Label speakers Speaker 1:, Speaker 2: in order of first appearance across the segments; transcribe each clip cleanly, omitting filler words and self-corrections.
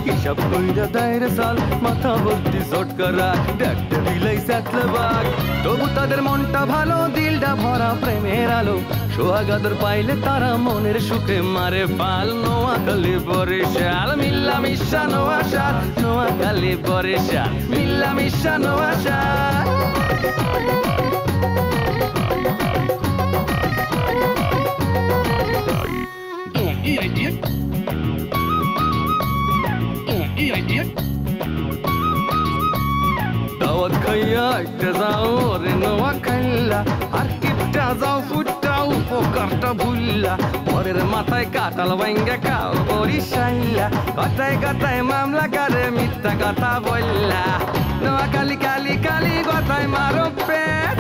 Speaker 1: হিসাব কইরা দায়ের সাল মাথা ভর্তি চটকারা দেখতে দিলেই সাতলে বাঘ তবু তাদের মনটা ভালো দিলটা ভরা প্রেমের আলো সোহাগাদর পাইলে তারা মনের সুখে মারে পাল নোয়াখালী বরিশাল মিল্লা মিশা নোয়াশাল নোয়াখালী বরিশাল মিল্লা মিশা নোয়াশাল দাওয়াত খাইয়া একটা যাও রে নোয়াখাইলা আর কিপটা যাও ফুটাও উপকারটা ভুললা পরের মাথায় কাটাল ভাঙ্গা খাও বরিশাইলা কথায় কথায় মামলা করে মিথ্যা কথা বললা নোয়াখালী কালি কালি কথায় মারো পেট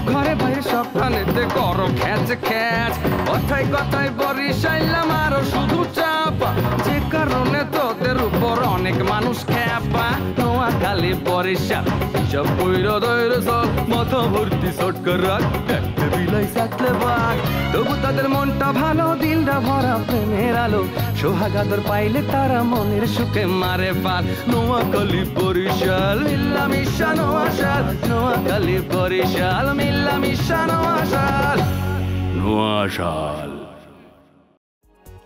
Speaker 1: ঘরে বাইরে সপ্তাহেতে করো খ্যাচ খ্যাচ কথায় কথায় বরিশাইলা মারো শুধু চাপা যে কারণে তোদের উপর অনেক মানুষ খেপা নোয়াখালী বরিশাল হিসাব কইরা দইর সব মাথা ভর্তি চটকার রাখ দেখতে বিলাই সাতলে বাঘ তবু তাদের মনটা ভালো দিলটা ভরা প্রেমের আলো সোহাগাদর পাইলে তারা মনের সুখে মারে পাল নোয়াখালী বরিশাল মিল্লা মিশা নোয়াশাল নোয়াখালী বরিশাল মিল্লা মিশা নোয়াশাল নোয়াশাল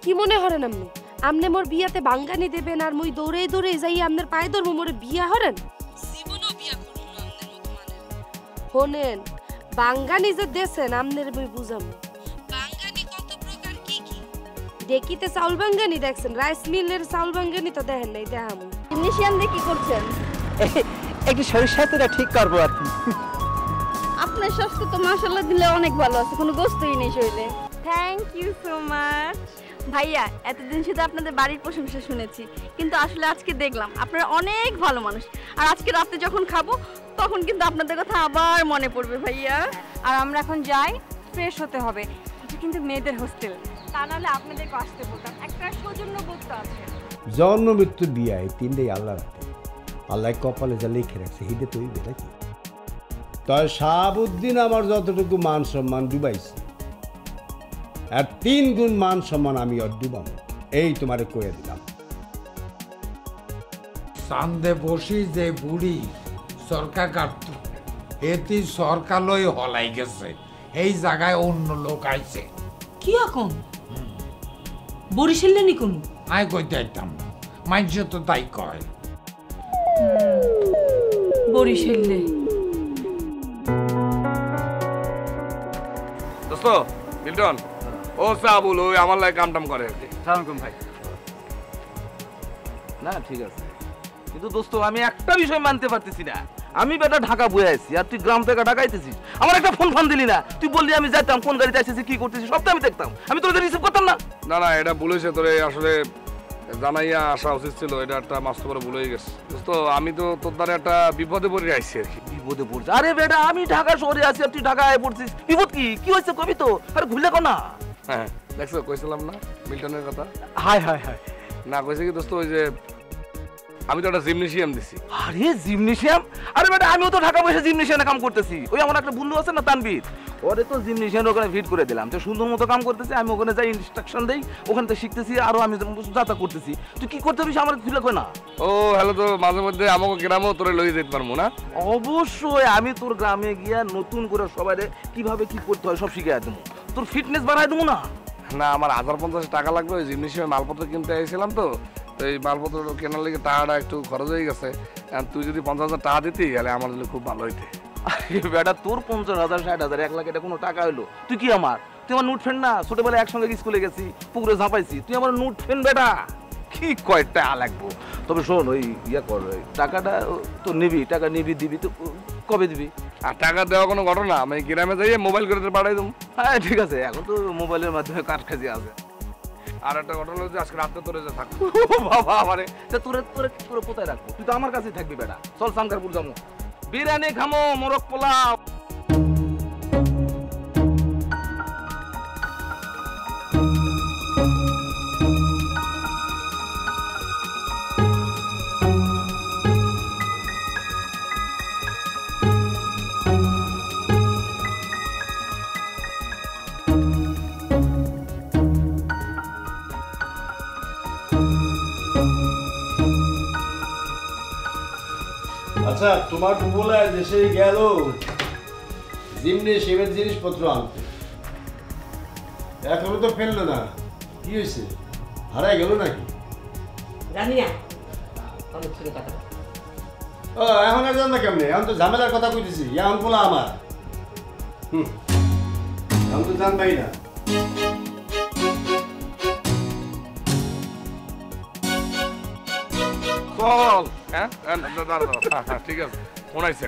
Speaker 2: কি মনে হরেন আপনি আমনে মোর বিয়াতে বাঙ্গানি দেবেন আর মুই দৌড়ে দৌড়ে যাই আপনার পায়ে ধরবো মোরে বিয়া হরেন জীবনও বিয়া করব না আমনের মতো মানে হোনেন বাঙ্গানি যে দেছেন আমনের মুই বুঝাম বাঙ্গানি কত প্রকার কি কি দেখিতে চাউল বাঙ্গানি দেখছেন রাইস মিলের চাউল বাঙ্গানি তো দেখেন নাই দেখামু জিমনেশিয়াম দিয়ে কি করছেন
Speaker 3: একটু শরীর সাথেটা ঠিক করবো আর কি
Speaker 2: আপনার স্বাস্থ্য তো মাশাআল্লাহ দিলে অনেক ভালো আছে কোনো গোস্তই নেই শরীরে থ্যাংক ইউ সো মাচ ভাইয়া এতদিন শুধু আপনাদের বাড়ির প্রশংসা শুনেছি কিন্তু আসলে আজকে দেখলাম আপনারা অনেক ভালো মানুষ আর আজকে রাতে যখন খাবো তখন কিন্তু আপনাদের কথা আবার মনে পড়বে ভাইয়া আর আমরা এখন যাই ফ্রেশ হতে হবে এটা কিন্তু মেয়েদের হোস্টেল তা নাহলে আপনাদেরকে আসতে বলতাম একটা সৌজন্য বোধ আছে
Speaker 4: জন্ম মৃত্যু বিয়া এই তিনটেই আল্লাহর হাতে আল্লাহ কপালে যা লিখে রাখছে হিডে তুই বেটা কি তবে শাহাবুদ্দিন আমার যতটুকু মান সম্মান ডুবাইছে আর 3 গুণ মান সম্মান আমি আর ডুবাম এই তোমারে কয়ে দিলাম
Speaker 5: সান্দে বসি যে বুড়ি সরকার কাটত এটি সরকার লই হলাই গেছে এই জায়গায় অন্য লোক আইছে
Speaker 6: কি এখন বরিশালে নি কোন
Speaker 5: আই কইতে আইতাম মাইন্স তো তাই কয়
Speaker 6: বরিশালে
Speaker 7: দোস্ত মিল্টন ও সাবুল ওই আমার লাগে কামটাম করে আর কি
Speaker 3: সালাম ভাই না ঠিক আছে কিন্তু দোস্ত আমি একটা বিষয় মানতে পারতেছি না আমি বেটা ঢাকা বয়ে আছি আর তুই গ্রাম থেকে ঢাকা আইতেছিস আমার একটা ফোন দিলি না তুই বললি আমি যাইতাম কোন গাড়িতে আসতেছি কি করতেছিস সবটা আমি দেখতাম আমি তোদের রিসিভ করতাম না
Speaker 7: না না এটা বলেছে তোরে আসলে জানাইয়া আসা উচিত ছিল এটা একটা মাস্ত করে ভুলে গেছে দোস্ত আমি তো তোর দ্বারা একটা বিপদে পড়ে আইছি আর কি
Speaker 3: বিপদে পড়ছিস আরে বেটা আমি ঢাকা শহরে আছি আর তুই ঢাকা আয় পড়ছিস বিপদ কি হয়েছে কবি তো আরে ভুলে কো না
Speaker 7: হ্যাঁ দেখছো কইছিলাম না মিল্টনের কথা
Speaker 3: হাই হাই হাই
Speaker 7: না কইছে কি দোস্ত ওই যে আমি তো একটা জিমনেশিয়াম দিছি
Speaker 3: আরে জিমনেশিয়াম আরে বেটা আমিও তো ঢাকা বসে জিমনেশিয়ামে কাম করতেছি ওই আমার একটা বন্ধু আছে না তানবীর ওরে তো জিমনেশিয়ামের ওখানে ফিট করে দিলাম তো সুন্দর মতো কাম করতেছি আমি ওখানে যাই ইনস্ট্রাকশন দেই ওখানে তো শিখতেছি আরো আমি যাতা করতেছি তুই কি করতে পারিস আমার খুলে কই না
Speaker 7: ও হ্যালো তো মাঝে মধ্যে আমাকে গ্রামও তোরে লই যেতে পারবো না
Speaker 3: অবশ্যই আমি তোর গ্রামে গিয়া নতুন করে সবাইরে কিভাবে কি করতে হয় সব শিখিয়ে দেবো তোর ফিটনেস বাড়াই দেবো না
Speaker 7: না আমার 1050 টাকা লাগবে ওই জিমনেশিয়ামে মালপত্র কিনতে আইছিলাম তো এই মালপত্র কেনার লেগে টাকাটা একটু খরচ হয়ে গেছে তুই যদি 50,000 টাকা দিতি তাহলে আমার জন্য খুব ভালো হইতে
Speaker 3: বেটা তোর 50,000 60,000 1 লাখ এটা কোনো টাকা হইলো তুই কি আমার তুই আমার নোট ফ্রেন্ড না ছোটবেলায় একসঙ্গে স্কুলে গেছি পুকুরে ঝাঁপাইছি তুই আমার নোট ফ্রেন্ড বেটা কি কয়টা লাগবো তবে শোন ওই ইয়া কর টাকাটা তো নিবি টাকা নিবি দিবি তো কবে দিবি
Speaker 7: আর টাকা দেওয়া কোনো ঘটনা আমি গ্রামে যাই মোবাইল করে পাঠাই দেবো
Speaker 3: হ্যাঁ ঠিক আছে এখন তো মোবাইলের মাধ্যমে কাজ কাজে আছে
Speaker 7: আর একটা ঘটনা হলো যে আজকে রাতে তোরে যে থাকবো।
Speaker 3: বাবা আমারে তোরে তোরে তোরে কোথায় রাখবো? তুই তো আমার কাছেই থাকবি বেটা। চল সাংকারপুর যাবো, বিরিয়ানি খামো, মোরগ পোলাও।
Speaker 4: আচ্ছা তোমার বলে দেশে গেল জিমনে সেমের জিনিসপত্র আনতে, এখনো তো ফেললো না, কি হয়েছে? হারাই গেল নাকি?
Speaker 6: জানি না, অনেক ছোট কথা।
Speaker 4: ও এখন আর জান না কেমনে? এখন তো ঝামেলার কথা কইতেছি, এখন বলা আমার এখন তো জানবাই না।
Speaker 7: চল। হ্যাঁ ঠিক আছে, ফোন আইছে।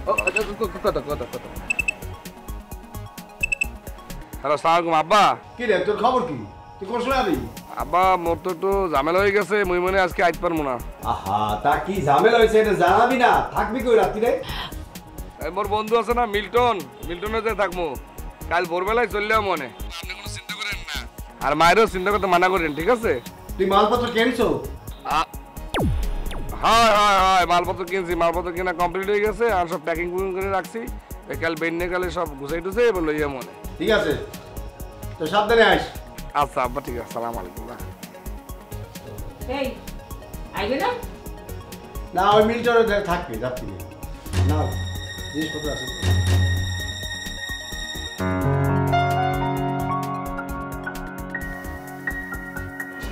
Speaker 7: হ্যালো, সালামালাইকুম আব্বা।
Speaker 4: কি রে তোর খবর কি? তুই কোন সময় আবি?
Speaker 7: আব্বা মোর তো একটু ঝামেলা হয়ে গেছে, মুই মনে আজকে আইতে পারবো না।
Speaker 4: আহা তা কি ঝামেলা হয়েছে এটা জানাবি না? থাকবি কই রাত্রিরে?
Speaker 7: মোর বন্ধু আছে না মিল্টন, মিল্টনে যে থাকবো, কাল ভোরবেলায় চললেও মনে। আপনি কোনো চিন্তা করেন না, আর মায়েরও চিন্তা করতে মানা করেন, ঠিক আছে?
Speaker 4: তুই মালপত্র কিনছো?
Speaker 7: হ্যাঁ হ্যাঁ হ্যাঁ, মালপত্র কিনছি, মালপত্র কিনা কমপ্লিট হয়ে গেছে, আর সব প্যাকিং করে রাখছি। কাল বেন্নে কালে সব গুছাই টুছাই এবার লইয়া মনে।
Speaker 4: ঠিক আছে, তো সাবধানে আইস।
Speaker 7: আচ্ছা আব্বা, ঠিক আছে, সালাম আলাইকুম।
Speaker 6: এই আইবে না?
Speaker 4: না ওই মিলটনে থাকবে রাত্রিরে। না জিনিসপত্র আছে।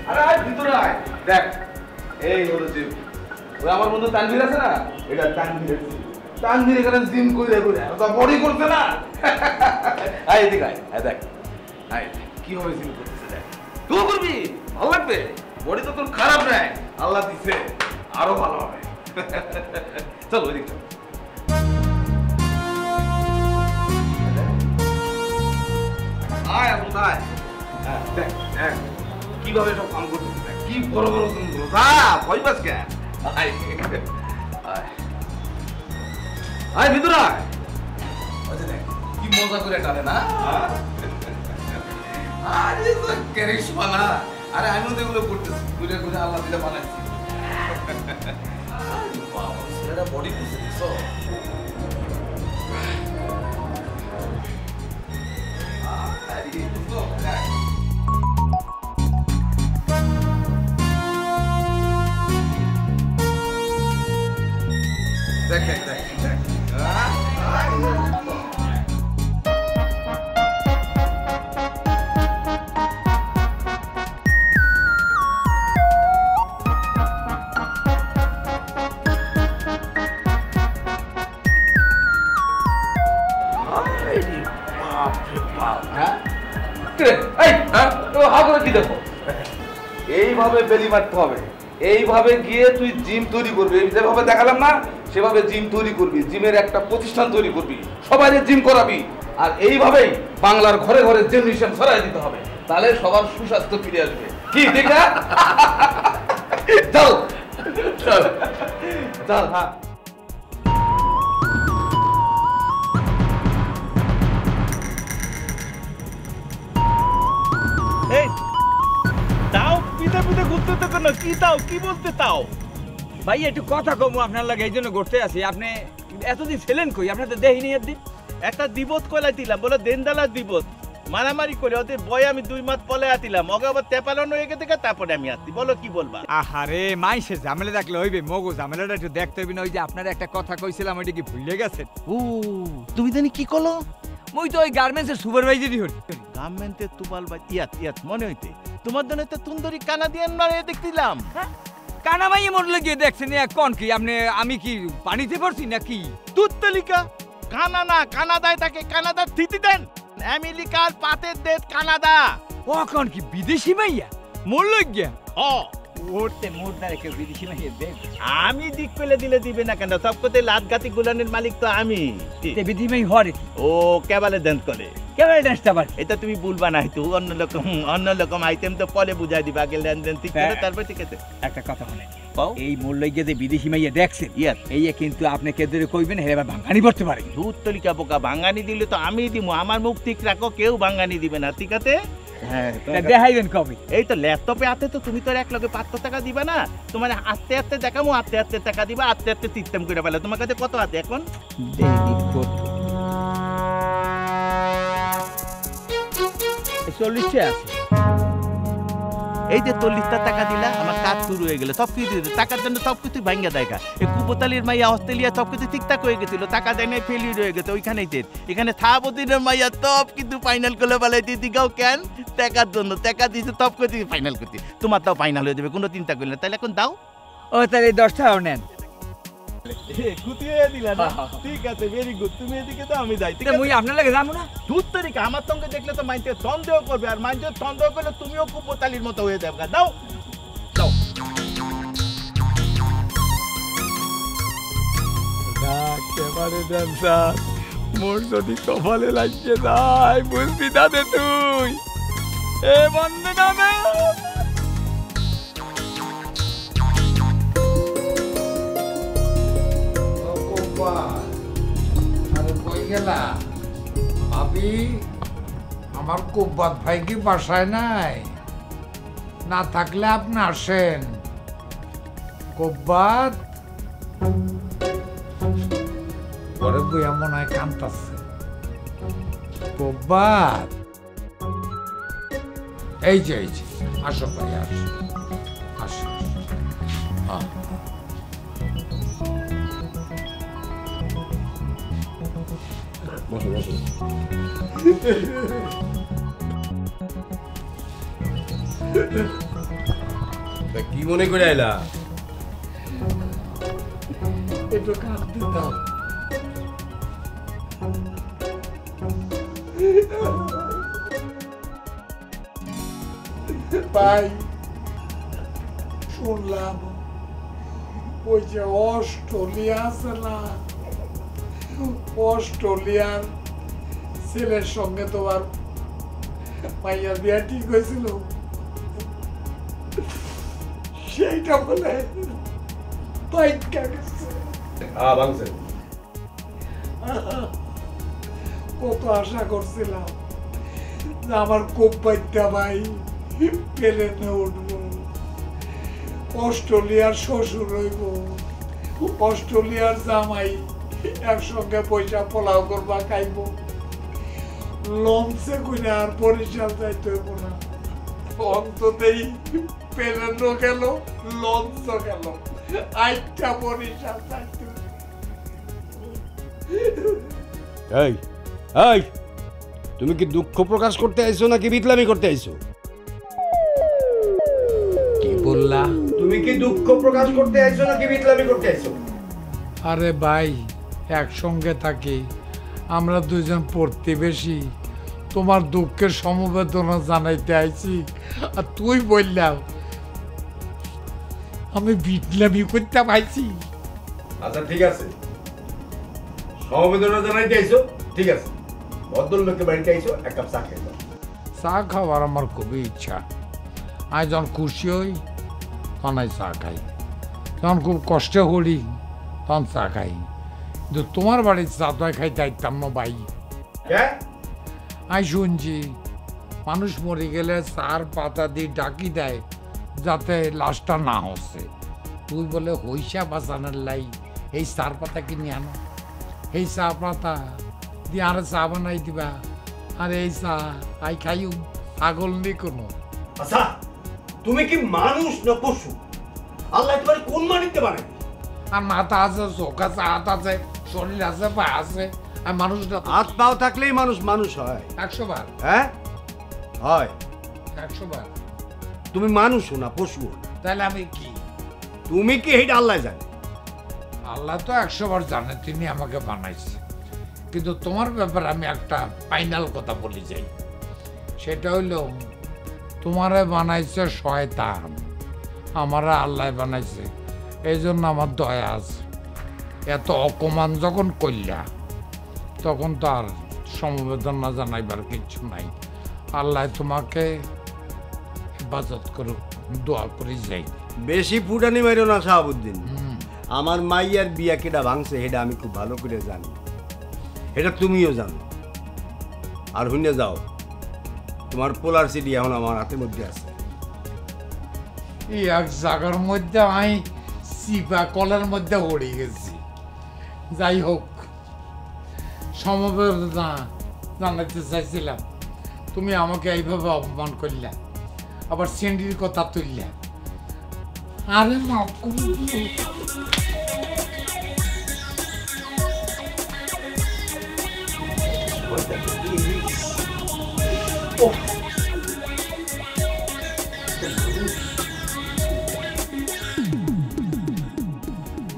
Speaker 3: আরে আয় ভিতরে আয়, দেখ এই হলো জিম। ওই আমার বন্ধু তানভীর আছে না, এটা তানভীর। তানভীর এখানে জিম করে তা বডি করছে না। আয় এদিকে আয়, আয় দেখ, আয় কিভাবে জিম করতেছে দেখ। তুই করবি, ভালো লাগবে। বডি তো তোর খারাপ নাই, আল্লাহ দিছে, আরো ভালো হবে। চল ওইদিকে চল। আয় আবুল আয়, হ্যাঁ দেখ দেখ কিভাবে সব কাম করতেছে, দেখ কি বড় বড় জিম গুলো। ভয় পাস কেন? আয় আয় আয় ভিতরে আয়। দেখ কি মজা করে টানে না। আরে তো ক্যারিশমা না। আরে আমিও তো এগুলো করতেছি, ঘুরে ঘুরে আল্লাহ দিলে বানাইছি। বাবা ছেলেটা বডি করছে দেখছো? দেখ দেখ দেখ দেখ। এইভাবে বেলি মারতে হবে, এইভাবে গিয়ে তুই জিম তৈরি করবি। যেভাবে দেখালাম না সেভাবে জিম তৈরি করবি, জিমের একটা প্রতিষ্ঠান তৈরি করবি, সবাই জিম করাবি। আর এইভাবেই বাংলার ঘরে ঘরে জেনারেশন ছড়াই দিতে হবে, তাহলে সবার সুস্বাস্থ্য ফিরে আসবে। কি ঠিক না? চল চল চল। হ্যাঁ
Speaker 8: তাও পিঠে পিঠে ঘুরতে তো কেন? কি তাও, কি বলতে তাও?
Speaker 9: ভাই একটু কথা কম আপনার লাগে, এই জন্য ঘুরতে আসি। আপনি এতদিন ছিলেন কই? আপনার তো দেখিনি একদিন।
Speaker 8: একটা দিবত কলাই দিলাম, বলে দেনদালা দিবত মারামারি করে ওদের বয় আমি 2 মাস পলে আতিলাম, ওকে আবার তেপালন হয়ে গেছে, তারপরে আমি আসছি। বলো কি বলবা?
Speaker 9: আহারে মাইসে ঝামেলা দেখলে হইবে, মগো ঝামেলাটা একটু দেখতে হইবে না। ওই যে আপনার একটা কথা কইছিলাম, ওইটা কি ভুলে গেছেন?
Speaker 8: ও তুমি জানি কি করলো?
Speaker 9: মই তো ওই গার্মেন্টসের সুপারভাইজারই হই।
Speaker 8: গার্মেন্টের তুবাল বা ইয়াত মনে হইতে তোমার জন্য তো তুন্দরি কানাডিয়ান মারে দেখছিলাম।
Speaker 9: কানামাই মরলে গিয়ে দেখছেন কোন কি? আপনি আমি কি পানিতে পড়ছি নাকি?
Speaker 8: দুধ তালিকা কানা না, কানাডায় থাকে, কানাডার থিতি দেন আমেরিকার পাতের দেশ কানাডা।
Speaker 9: ও কোন কি বিদেশি মাইয়া মরলে গিয়া?
Speaker 8: ও
Speaker 9: ওরতে মোরদা রেখে বিদেশি মাইয়া দেখ।
Speaker 8: আমি দিক পেলে দিলে দিবে না কেন? সব কোতে লাত গাতি গুলানের মালিক তো আমি।
Speaker 9: বিদেশি মাই হরে
Speaker 8: ও কেবালে দেন করে
Speaker 10: কেমন ডান্সটা আবার
Speaker 8: এটা তুমি বলবা না হয়তো অন্য রকম আইটেম তো পরে বুঝাই দিবা আগে লেনদেন ঠিক করে তারপর ঠিক আছে
Speaker 10: একটা কথা বলে এই মূল্য গিয়ে যে বিদেশি মাইয়া দেখছেন এই কিন্তু আপনি কেদের কইবেন হে ভাঙানি পড়তে পারে
Speaker 8: দুধ তলিকা বোকা ভাঙানি দিলে তো আমি দিব আমার মুখ ঠিক রাখো কেউ ভাঙানি দিবে না ঠিক আছে হ্যাঁ
Speaker 10: দেখাইবেন কবে
Speaker 8: এই তো ল্যাপটপে আছে তো তুমি তো 1 লগে 500 টাকা দিবা না তোমার আস্তে আস্তে দেখামু আস্তে আস্তে টাকা দিবা আস্তে আস্তে সিস্টেম করে ফেলো তোমার কাছে কত আছে এখন
Speaker 10: 40 আছে
Speaker 8: এই যে 40টা টাকা দিলা আমার কাজ শুরু হয়ে গেল সব কিছু টাকার জন্য সব কিছু ভাঙ্গা দেখা এই কুপতালির মাইয়া অস্ট্রেলিয়া সব কিছু ঠিকঠাক হয়ে গেছিল টাকা দেয় নাই ফেলিউর হয়ে গেছে ওইখানেই এখানে থাবদিনের মাইয়া সব কিন্তু ফাইনাল করে ফেলাইতে দিগাও কেন টাকার জন্য টাকা দিয়েছে সব কিছু ফাইনাল করতে তোমার তাও ফাইনাল হয়ে যাবে কোনো চিন্তা করলে না তাহলে এখন দাও
Speaker 10: ও তাহলে 10 টাকাও নেন
Speaker 8: খুঁটিয়ে দিলা না ঠিক আছে ভেরি গুড তুমি এদিকে তো আমি যাই ঠিক আছে
Speaker 10: মুই আপনার লাগে যাবো না
Speaker 8: দুধ তরিকা আমার সঙ্গে দেখলে তো মাইন্ডে সন্দেহ করবে আর মাইন্ডে সন্দেহ করলে তুমিও কুপতালির মতো হয়ে যাবে দাও দাও
Speaker 9: একেবারে ড্যান্সার মোর যদি কপালে লাগিয়ে যায় বুঝবি দাদে তুই এ বন্ধু নামে
Speaker 5: আরে কই গেলা ভাবি আমার কুব্বাত ভাই কি বাসায় নাই না থাকলে আপনি আসেন কুব্বাত ঘরে বইয়া মনে হয় কান্তাছে কুব্বাত এই যে আসো ভাই আসো আসো হ্যাঁ
Speaker 4: বসো বসো কি মনে করে আইলা
Speaker 5: একটু কাঁদতে দাও ভাই শুনলাম ওই যে অস্ট্রেলিয়া আছে না অস্ট্রেলিয়ার ছেলের সঙ্গে তোমার মাইয়ার বিয়া ঠিক হয়েছিল সেইটা বলে কত আশা করছিলাম যে আমার কোম্পানিটা ভাই প্লেনে উঠবো অস্ট্রেলিয়ার শ্বশুর হইব অস্ট্রেলিয়ার জামাই একসঙ্গে পয়সা পোলাও করবা খাইব লঞ্চে কইনা আর বরিশাল যাইতে হইব না অন্ততেই প্লেনও গেল লঞ্চও গেল আইটা বরিশাল যাইতে
Speaker 4: এই এই তুমি কি দুঃখ প্রকাশ করতে আইছো নাকি বিতলামি করতে আইছো
Speaker 5: কি বললা
Speaker 4: তুমি কি দুঃখ প্রকাশ করতে আইছো নাকি বিতলামি করতে আইছো
Speaker 5: আরে ভাই একসঙ্গে থাকি আমরা দুজন প্রতিবেশী তোমার দুঃখের সমবেদনা জানাইতে আইছি আর তুই বললাম আমি বিটলামি করতে পাইছি
Speaker 4: আচ্ছা ঠিক আছে সমবেদনা জানাইতে আইছো ঠিক আছে ভদ্রলোকের বাড়িতে আইছো এক কাপ চা খাইছো
Speaker 5: চা খাওয়ার আমার খুবই ইচ্ছা আমি যখন খুশি হই তখন আমি চা খাই যখন খুব কষ্ট করি তখন চা খাই কিন্তু তোমার বাড়ির চা তো খাইতে আইতাম না ভাই আমি শুনছি মানুষ মরে গেলে চার পাতা দিয়ে ডাকি দেয় যাতে লাশটা না হচ্ছে তুই বলে হইসা বাঁচানোর লাই এই চার পাতা কিনে আনো এই চা পাতা দিয়ে আরে চা বানাই দিবা আর এই চা আই খাইও ছাগল নি কোনো
Speaker 4: আচ্ছা তুমি কি মানুষ না পশু আল্লাহ তোমার কোন মানিতে পারে
Speaker 5: আর মাথা আছে চোখ আছে হাত আছে শরীর আছে পা আছে আর মানুষটা
Speaker 4: হাত পাও থাকলেই মানুষ মানুষ হয়
Speaker 5: 100 বার
Speaker 4: হ্যাঁ হয়
Speaker 5: 100 বার
Speaker 4: তুমি মানুষও না পশু
Speaker 5: তাহলে আমি কি
Speaker 4: তুমি কি এইটা আল্লাহ জানে
Speaker 5: আল্লাহ তো 100 বার জানে তিনি আমাকে বানাইছে কিন্তু তোমার ব্যাপারে আমি একটা ফাইনাল কথা বলি যাই সেটা হইলো তোমারে বানাইছে শয়তান আমারা আল্লাহ বানাইছে এই জন্য আমার দয়া আছে এত অপমান যখন করলা তখন তো আর সমবেদনা জানাইবার কিছু নাই। আল্লাহ তোমাকে হেফাজত করুক, দোয়া করে যাই।
Speaker 4: বেশি ফুটানি মাইরো না শাহাবুদ্দিন। আমার মাইয়ার বিয়া কেটা ভাঙছে সেটা আমি খুব ভালো করে জানি, এটা তুমিও জানো। আর হুইনে যাও, তোমার পোলার সিডি এখন আমার হাতের মধ্যে আছে।
Speaker 5: এই এক জায়গার মধ্যে আমি চিপা কলের মধ্যে পড়ে গেছি। যাই হোক, সমবেদনা জানাতে চাইছিলাম, তুমি আমাকে এইভাবে অপমান করলে, আবার সেন্ডির কথা তুললে। আরে মাফ করে দিও।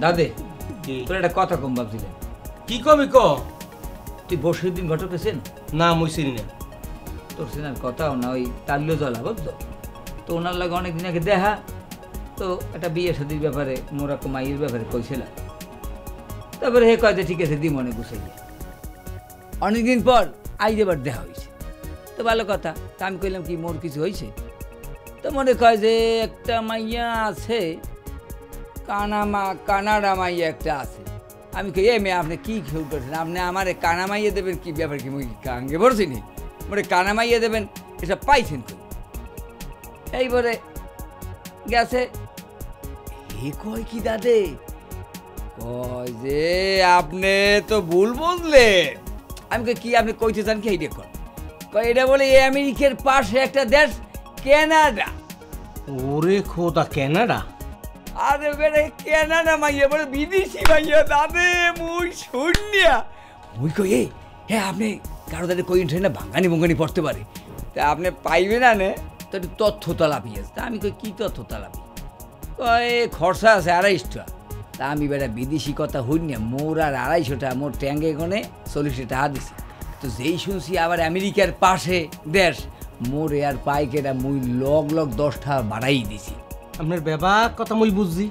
Speaker 10: দাদে তোর একটা কথা কম ভাবছিলেন।
Speaker 11: কি কবি ক?
Speaker 10: তুই বসির দিন ঘটক পেয়েছেন?
Speaker 11: না মুই চিনি না।
Speaker 10: তোর সিনার কথাও না, ওই তাল্য জ্বলা বুঝতো তো। ওনার লাগে অনেকদিন আগে দেখা, তো একটা বিয়ে শাদির ব্যাপারে মোরা মাইয়ের ব্যাপারে কইছিলাম। তারপরে হে কয় যে ঠিক আছে দি মনে গুছাইয়া। অনেকদিন পর আই এবার দেখা হয়েছে, তো ভালো কথা। তা আমি কইলাম কি মোর কিছু হয়েছে? তো মনে কয় যে একটা মাইয়া আছে, কানাডা মাইয়া একটা আছে। আমি কই এ মেয়ে আপনি কি খেউ করছেন? আপনি আমার কানা মাইয়া দেবেন কি ব্যাপার? কি মুই কাঙ্গে পড়ছি নি? মোরে কানা মাইয়া দেবেন এসব পাইছেন কই? এইবারে গেছে হে কয় কি দাদে, কয় যে আপনি তো ভুল বুঝলেন। আমি কই কি আপনি কইতে চান কি? এই দেখুন কয় এটা বলে আমেরিকার পাশে একটা দেশ কানাডা।
Speaker 11: ওরে খোদা, কানাডা?
Speaker 10: আরে বেরে কানাডা মাইয়া বলে বিদেশি মাইয়া দাদে, মুই শুনিয়া মুই কই এ হ্যাঁ আপনি কারো দাদে কই ট্রেনে ভাঙ্গানি ভঙ্গানি পড়তে পারে, তা আপনি পাইবে না নে তো একটু তথ্য তালাপি আছে। তা আমি কই কি তথ্য তালাপি? কয় খরচা আছে 250 টাকা। তা আমি বেটা বিদেশি কথা হইনি, মোর আর 250 টাকা মোর ট্যাঙ্গে গনে 40 টাকা দিছি। তো যেই শুনছি আবার আমেরিকার পাশে দেশ, মোর আর পাইকেটা মুই লগ 10 টাকা বাড়াই দিছি।
Speaker 11: আপনার ব্যাপার কথা মুই বুঝছি,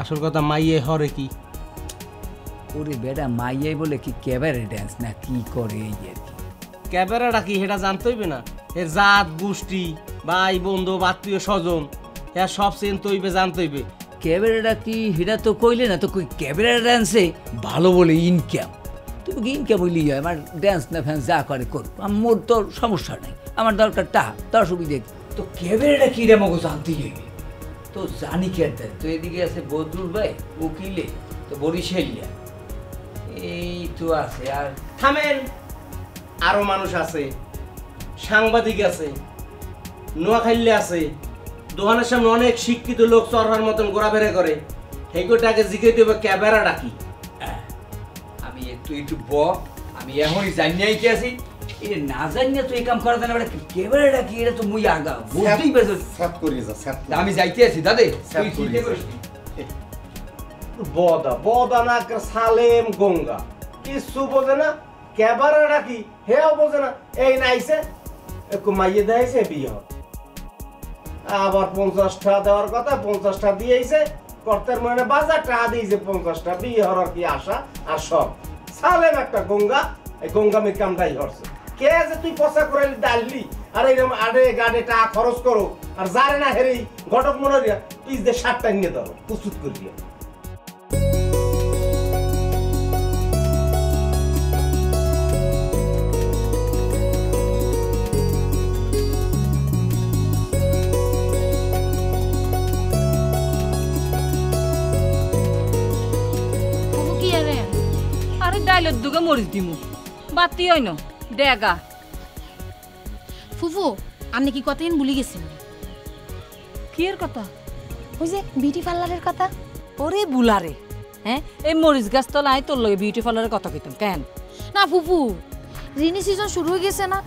Speaker 11: আসল কথা মাইয়ে হরে কি?
Speaker 10: ওরে বেটা মাইয়াই বলে কি ক্যাবারে ড্যান্স না কি করে এই আর কি।
Speaker 11: ক্যাবেরাটা কি সেটা জানতে হইবে না? এর জাত গোষ্ঠী, ভাই বন্ধু আত্মীয় স্বজন, হ্যাঁ সব চিনতে হইবে, জানতে হইবে।
Speaker 10: ক্যাবেরাটা কি সেটা তো কইলে না তো। কই ক্যাবেরা ড্যান্সে ভালো বলে ইনকাম। তুমি কি ইনকাম হইলি আমার ড্যান্স না ফ্যান্স যা করে করো, মোর তো সমস্যা নেই। আমার দরকার টাকা, তার সুবিধে। তো ক্যাবেরাটা কি রে মগো জানতে হইবে তো জানি কে দেয়। তো এদিকে আছে বদরুল ভাই উকিলে, তো বরিশালিয়া এই তো আছে। আর
Speaker 11: থামেন, আরো মানুষ আছে, সাংবাদিক আছে, নোয়াখালী আছে, দোকানের সামনে অনেক শিক্ষিত লোক চরহার মতন ঘোরাফেরা করে। সেইটাকে জিজ্ঞেস দেবে ক্যাবেরাটা কি?
Speaker 10: আমি একটু আমি এখনই জানিয়ে কি আছি, এটা না জানিয়ে তো এই কাম করা যায় না। ক্যামেরাটা কি এটা তো মুই আগা বুঝতেই পারছো। আমি যাইতে আছি দাদে, তুই চিন্তা করিস
Speaker 11: বদা না সালেম গঙ্গা কিছু বোঝে না। ক্যামেরাটা কি হেও বোঝে না। এই নাইছে একটু মাইয়ে দেয়ছে বিয়ে, আবার 50 টাকা দেওয়ার কথা 50 টাকা দিয়েছে। কর্তার মনে বাজার টাকা দিয়েছে 50 টাকা, বিয়ে হওয়ার কি আশা। আর সব সালেম একটা গঙ্গা, এই গঙ্গামি কামটাই হচ্ছে। কে যে তুই পচা করে ডাললি আর এরকম আডে গাডে টাকা খরচ করো, আর যারে না হেরি ঘটক মনে রিয়া পিস দিয়ে 7টা নিয়ে ধরো প্রস্তুত করিয়া।
Speaker 12: ডাইলের দুগে মরিচ দিমু বাতি হয় না ডেগা।
Speaker 13: ফুফু আপনি কি কতদিন ভুলে গেছেন?
Speaker 12: কি এর কথা?
Speaker 13: ওই যে বিউটি পার্লারের কথা।
Speaker 12: ওরে বুলারে, হ্যাঁ এই মরিচ গাছ তলায় তোর লগে বিউটি পার্লারের কথা কইতাম কেন?
Speaker 13: না ফুফু, রিনি সিজন শুরু হয়ে গেছে না,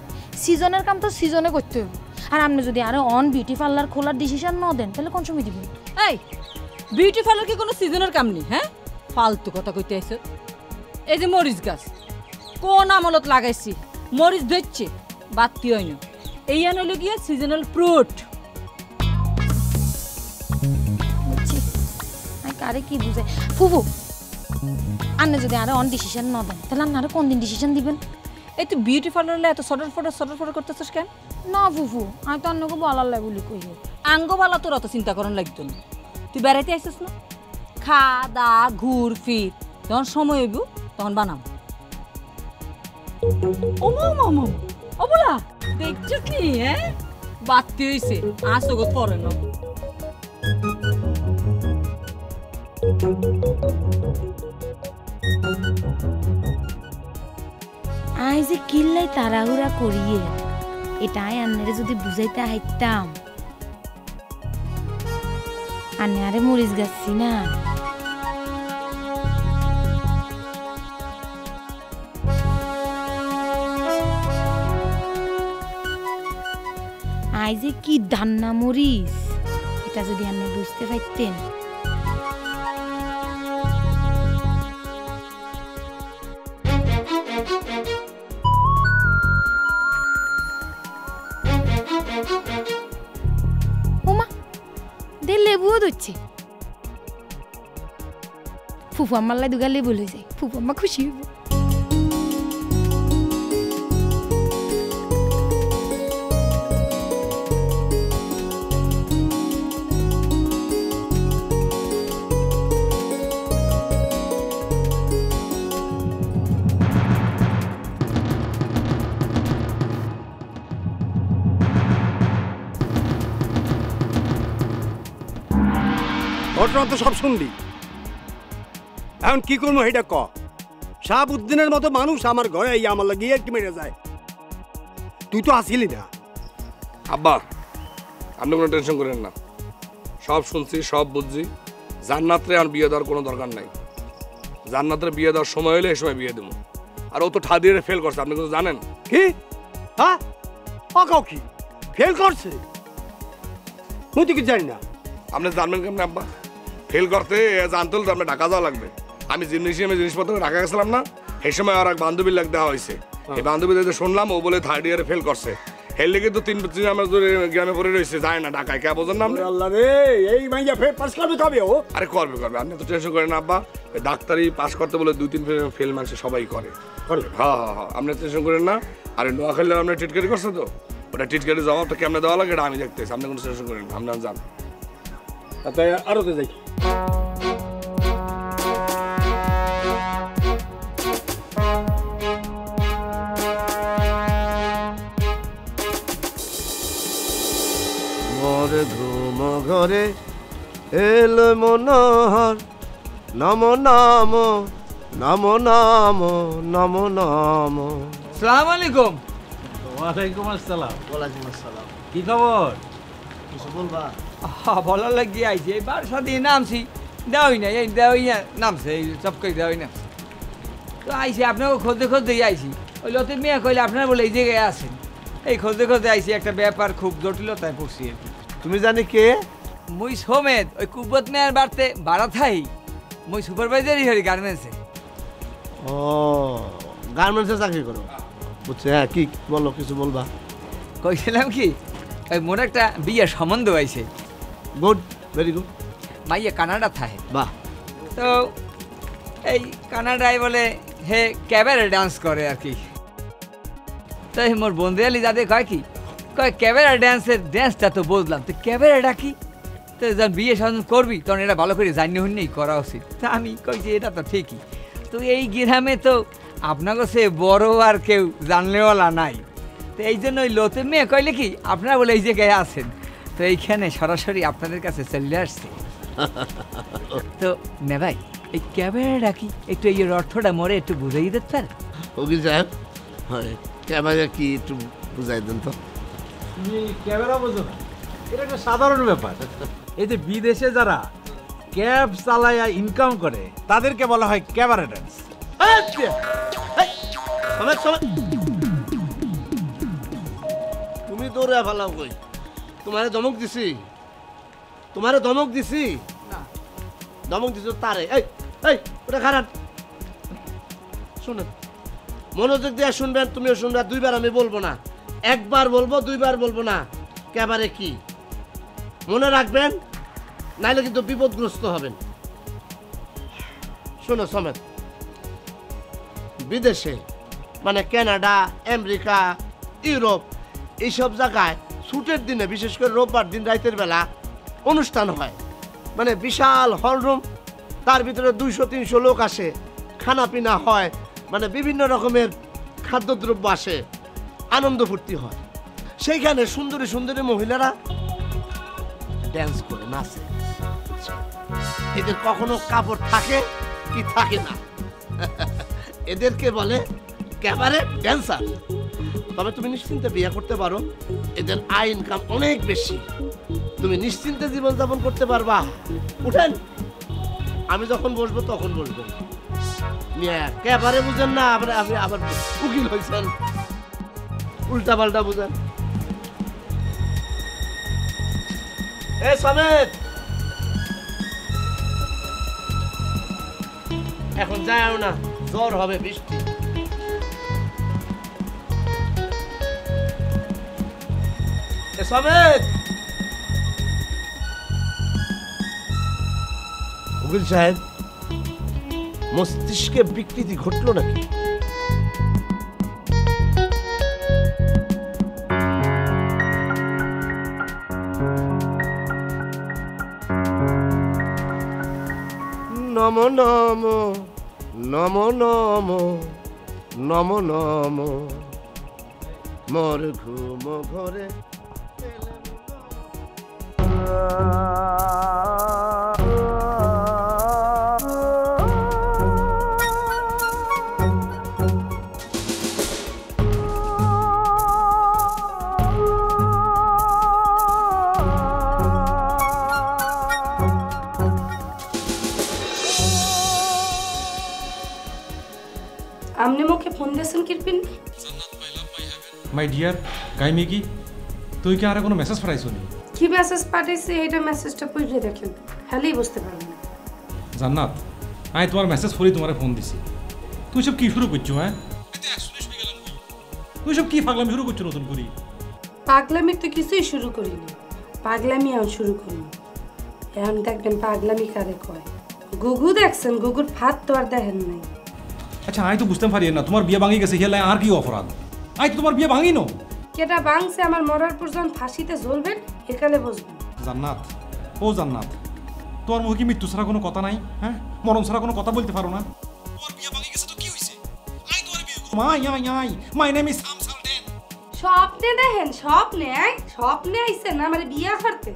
Speaker 13: সিজনের কাম তো সিজনে করতে হবে। আর আপনি যদি আরো অন বিউটি পার্লার খোলার ডিসিশন না দেন তাহলে কোন সময় দিবেন?
Speaker 12: এই বিউটি পার্লার কি কোনো সিজনের কাম নেই? হ্যাঁ ফালতু কথা কইতে আইছ। এই যে মরিচ গাছ কোন আমলত লাগাইছি, মরিচ ধরছে বাতি হয় না। এই আনলে গিয়ে সিজনাল ফ্রুট।
Speaker 13: আরে কি বুঝে ফুফু, আপনি যদি আরো অন ডিসিশন না দেন তাহলে আপনারা কোন দিন ডিসিশন দিবেন?
Speaker 12: এই তুই বিউটি পার্লারে এত সটর ফটর করতেছিস কেন?
Speaker 13: না ফুফু আমি তো অন্যকে বলার লাই বলি কই
Speaker 12: আঙ্গবালা তোর অত চিন্তা করার লাগতো না। তুই বেড়াইতে আসিস না, খা দা ঘুর ফির, যখন সময় হইব তখন বানাম। ও বলা দেখছিস নি? হ্যাঁ বাড়তি হয়েছে আসগত পরে না।
Speaker 13: আই যে কিল্লাই তাড়াহুড়া করিয়ে এটাই আন্নারে যদি বুঝাইতে হাইতাম, আন্নে আরে মরিচ গাছি না। আই যে কি দান্না মরিচ, এটা যদি আন্নে বুঝতে পারতেন। লেবুও ধরছে। ফুফু আমার লাই দুগা লেবু লই যায়, ফুফু আমার খুশি হইব।
Speaker 4: ঘটনা তো সব শুনলি, এখন কি করবো এটা ক। শাহাবুদ্দিনের মতো মানুষ আমার ঘরে আমার লাগিয়ে কি মেরে যায়, তুই তো আসিলি না।
Speaker 7: আব্বা আপনি কোনো টেনশন করেন না, সব শুনছি সব বুঝছি। জান্নাতরে আর বিয়ে দেওয়ার কোনো দরকার নাই। জান্নাতের বিয়ে দেওয়ার সময় হলে এই সময় বিয়ে দেবো। আর ও তো ঠা দিয়ে ফেল করছে, আপনি কিছু জানেন
Speaker 4: কি? হ্যাঁ কাউ কি ফেল করছে? মুই তো কি জানি না।
Speaker 7: আপনি জানবেন কেমন আব্বা? ফেল করতে জানতে হলে তো আপনার ঢাকা যাওয়া লাগবে। আমি জিনিসপত্র ঢাকা গেছিলাম না, সেই সময় আর এক বান্ধবীর লাগ দেওয়া হয়েছে। এই বান্ধবীদের শুনলাম ও বলে 3rd ইয়ারে ফেল করছে। হেল লেগে তো 3 আমার গ্রামে পড়ে রয়েছে, যায় না ঢাকায়। কে বোঝেন না আপনি?
Speaker 4: আল্লাহ রে, এই মাইয়া ফেল পাস করবে কবে ও?
Speaker 7: আরে করবে আপনি তো টেনশন করেন না আব্বা। ডাক্তারি পাস করতে বলে 2-3 ফেল মানুষ সবাই করে। হ্যাঁ আপনি টেনশন করেন না। আরে নোয়াখালী আপনার টিটকারি করছে তো, ওটা টিটকারি জবাবটা কেমনে দেওয়া লাগে এটা আমি দেখতেছি। আপনি কোনো টেনশন করেন না, আপনি যান।
Speaker 4: আরো তো যাই।
Speaker 11: মোর ঘুম ঘরে এলো মনোহর, নম নম নম নম নম নম।
Speaker 10: সালাম আলাইকুম।
Speaker 8: ওয়ালাইকুম আসসালাম।
Speaker 11: ওয়ালাইকুম আসসালাম।
Speaker 8: কি খবর?
Speaker 11: কিছু বলবা?
Speaker 10: বলার লাগিয়ে আইছি, এবার সাথে নামছি, দেওয়াই না, এই দেওয়াই না নামছে, এই সবকে দেওয়াই না। তো আইসি আপনাকে খোঁজতে আইসি। ওই লতে মেয়ে কইলে আপনারা বলে এই জায়গায় আছেন, এই খোঁজতে আইসি। একটা ব্যাপার খুব জটিলতায় পড়ছি।
Speaker 11: তুমি জানি কে?
Speaker 10: মুই সমেত ওই কুব্বত মেয়ের বাড়তে ভাড়া থাই। মুই সুপারভাইজারই হই গার্মেন্টসে।
Speaker 11: ও গার্মেন্টসে চাকরি করো, বুঝছি। হ্যাঁ কি বলো, কিছু বলবা?
Speaker 10: কইছিলাম কি, ওই মোর একটা বিয়ের সম্বন্ধ আইছে।
Speaker 11: Good, very good.
Speaker 10: মাইয়া কানাডা থাকে।
Speaker 11: বাহ।
Speaker 10: তো এই কানাডায় বলে হে ক্যাবারে ডান্স করে আর কি। তো মোর বন্ধু আলি যাদের কয় কি, কয় ক্যাবারে ড্যান্সটা তো বুঝলাম, তো ক্যাবারেটা কি? তো যখন বিয়ে সাধন করবি তখন এটা ভালো করে জানিয়ে হইনেই করা উচিত। তা আমি কই যে এটা তো ঠিকই। তো এই গ্রামে তো আপনাকে সে বড় আর কেউ জানলেওয়ালা নাই। তো এই জন্য ওই লোতে মেয়ে কইলে কি, আপনারা বলে এই জায়গায় আছেন, তো এইখানে সরাসরি আপনাদের কাছে চলে আসছে। তো মে ভাই এই ক্যামেরাটা কি, একটু এই অর্থটা মরে একটু বুঝাই দিতে পারেন?
Speaker 11: উকিল সাহেব, ক্যামেরা কি একটু বুঝাই দেন তো।
Speaker 8: তুমি ক্যামেরা বোঝো না, এটা একটা সাধারণ ব্যাপার। এই যে বিদেশে যারা ক্যাব চালায়া ইনকাম করে তাদেরকে বলা হয় ক্যামেরা ডান্স।
Speaker 11: তুমি দৌড়ে ফেলাও কই? তোমারে ধমক দিছি,
Speaker 10: না
Speaker 11: ধমক দিছো তারে। এই এই ওটা খারাপ শুনেন, মনোযোগ দিয়ে শুনবেন, তুমিও শুনবে। 2বার আমি বলবো না, 1বার বলবো, 2বার বলবো না। ক্যাবারে কি মনে রাখবেন, নাইলে কিন্তু বিপদগ্রস্ত হবেন। শোনো সমেত, বিদেশে
Speaker 14: মানে কানাডা, আমেরিকা, ইউরোপ এইসব জায়গায় ছুটির দিনে বিশেষ করে রোববার দিন রাতের বেলা অনুষ্ঠান হয়, মানে বিশাল হলরুম, তার ভিতরে 200-300 লোক আসে, খানা পিনা হয়, মানে বিভিন্ন রকমের খাদ্যদ্রব্য আসে, আনন্দ ফুর্তি হয়। সেইখানে সুন্দরী সুন্দরী মহিলারা ড্যান্স করে নাচে। এদের কখনো কাপড় থাকে কি থাকে না, এদেরকে বলে ক্যাবারে ড্যান্সার। তবে তুমি নিশ্চিন্তে বিয়ে করতে পারো, এদের আয় ইনকাম অনেক বেশি, তুমি নিশ্চিন্তে জীবনযাপন করতে পারবা। উঠেন, আমি যখন বসবো তখন বসবেন। ক্যাবারে বুঝেন না, আপনি আবার উকিল হয়েছেন, উল্টা পাল্টা বুঝেন। এ সমেত, এখন যাও না, জ্বর হবে, বৃষ্টি। সমেত, উকিল সাহেব, মস্তিষ্কে বিকৃতি ঘটলো নাকি? নম নম নম নম নম নম মোর ঘুম ঘরে।
Speaker 15: আমনে মুখে ফোন দিয়েছেন কিরপিন?
Speaker 16: মাই ডিয়ার কাইমি, কি তুই কি আর কোনো মেসেজ পাঠাইছো নি?
Speaker 15: কি মেসেজ পাঠাইছে এটা মেসেজটা পড়ে দেখেন, খালি বুঝতে পারবেন না।
Speaker 16: জান্নাত, আমি তোমার মেসেজ পড়ি তোমারে ফোন দিছি। তুই সব কি শুরু করছো? হ্যাঁ, তুই সব কি পাগলামি শুরু করছো নতুন করে?
Speaker 15: পাগলামি তো কিছুই শুরু করিনি, পাগলামি আর শুরু করুন। এখন দেখবেন পাগলামি কারে কয়। গুগু দেখছেন, গুগুর ফাত তো আর দেখেন নাই।
Speaker 16: আচ্ছা, আমি তো বুঝতে পারি না, তোমার বিয়ে ভাঙি গেছে, হেলে আর কি অপরাধ? আমি তো তোমার বিয়ে ভাঙি নো।
Speaker 15: কেটা ভাঙছে আমার মরার পর যখন ফাঁসিতে জ্বলবেন একালে বসবেন।
Speaker 16: জান্নাত, ও জান্নাত, তোমার মুখে কি মৃত্যু ছাড়া কোনো কথা নাই? হ্যাঁ, মরণ ছাড়া কোনো কথা বলতে পারো না? তোমার বিয়ে ভাঙি গেছে তো কি হইছে? আমি তোমার বিয়ে করব। My name is Shamsuddin.
Speaker 15: স্বপ্নে দেখেন, স্বপ্নে আইছেন না আমার বিয়া করতে।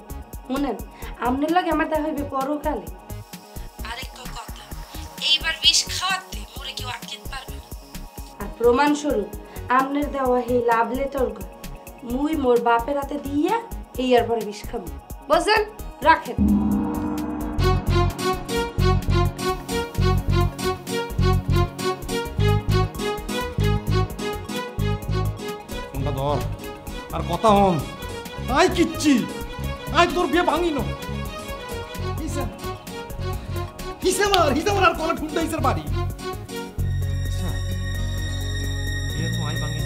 Speaker 15: শুনেন, আমনের লগে আমার দেখা হইবে পরকালে। আরেকটা কথা, এইবার বিষ খাওয়াতে মোরে কেউ আটকে পারবে না। আর প্রমাণ স্বরূপ আমনের দেওয়া এই লাভ লেটার মুই মোর বাপের হাতে দিয়া এই আর পরে বিষ খাবো, বুঝলেন? রাখেন।
Speaker 16: ধর আর কথা হন, আই কিচ্ছি, আই তোর বিয়ে ভাঙি নো। হিসাবার আর কলা ঠুনটা হিসার বাড়ি। বিয়ে তো আই ভাঙি।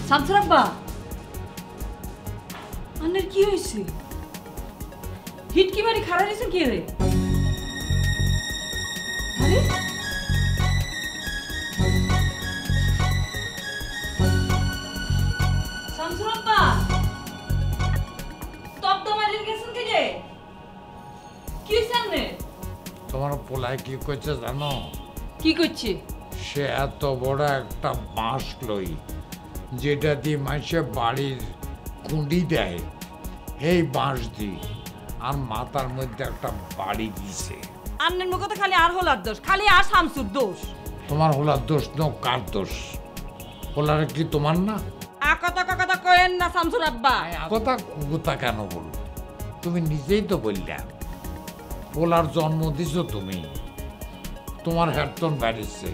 Speaker 12: শামসুর আব্বা, আন্নের কি হয়েছে? হিটকি মারি খাড়া দিয়েছেন কি রে? শামসুর আব্বা, তপ্ত মারিল গেছেন কি রে? কি হয়েছে আন্নের?
Speaker 5: তোমার পোলায় কি করছে জানো?
Speaker 12: কি করছে?
Speaker 5: সে এত বড় একটা বাঁশ লই, যেটা দিয়ে মানুষে বাড়ির কুঁডি দেয়, এই বাঁশ দিয়ে, আর মাথার মধ্যে একটা বাড়ি দিছে।
Speaker 12: আন্নের মুখে তো খালি আর হোলার দোষ, খালি আর শামসুর দোষ।
Speaker 5: তোমার হোলার দোষ নো, কার দোষ? হোলার কি তোমার না?
Speaker 12: কথা কয়েন না শামসুর আব্বা।
Speaker 5: কথা কেন বলবো? তুমি নিজেই তো বললে হোলার জন্ম দিছো তুমি, তোমার হেডটন বাড়িছে,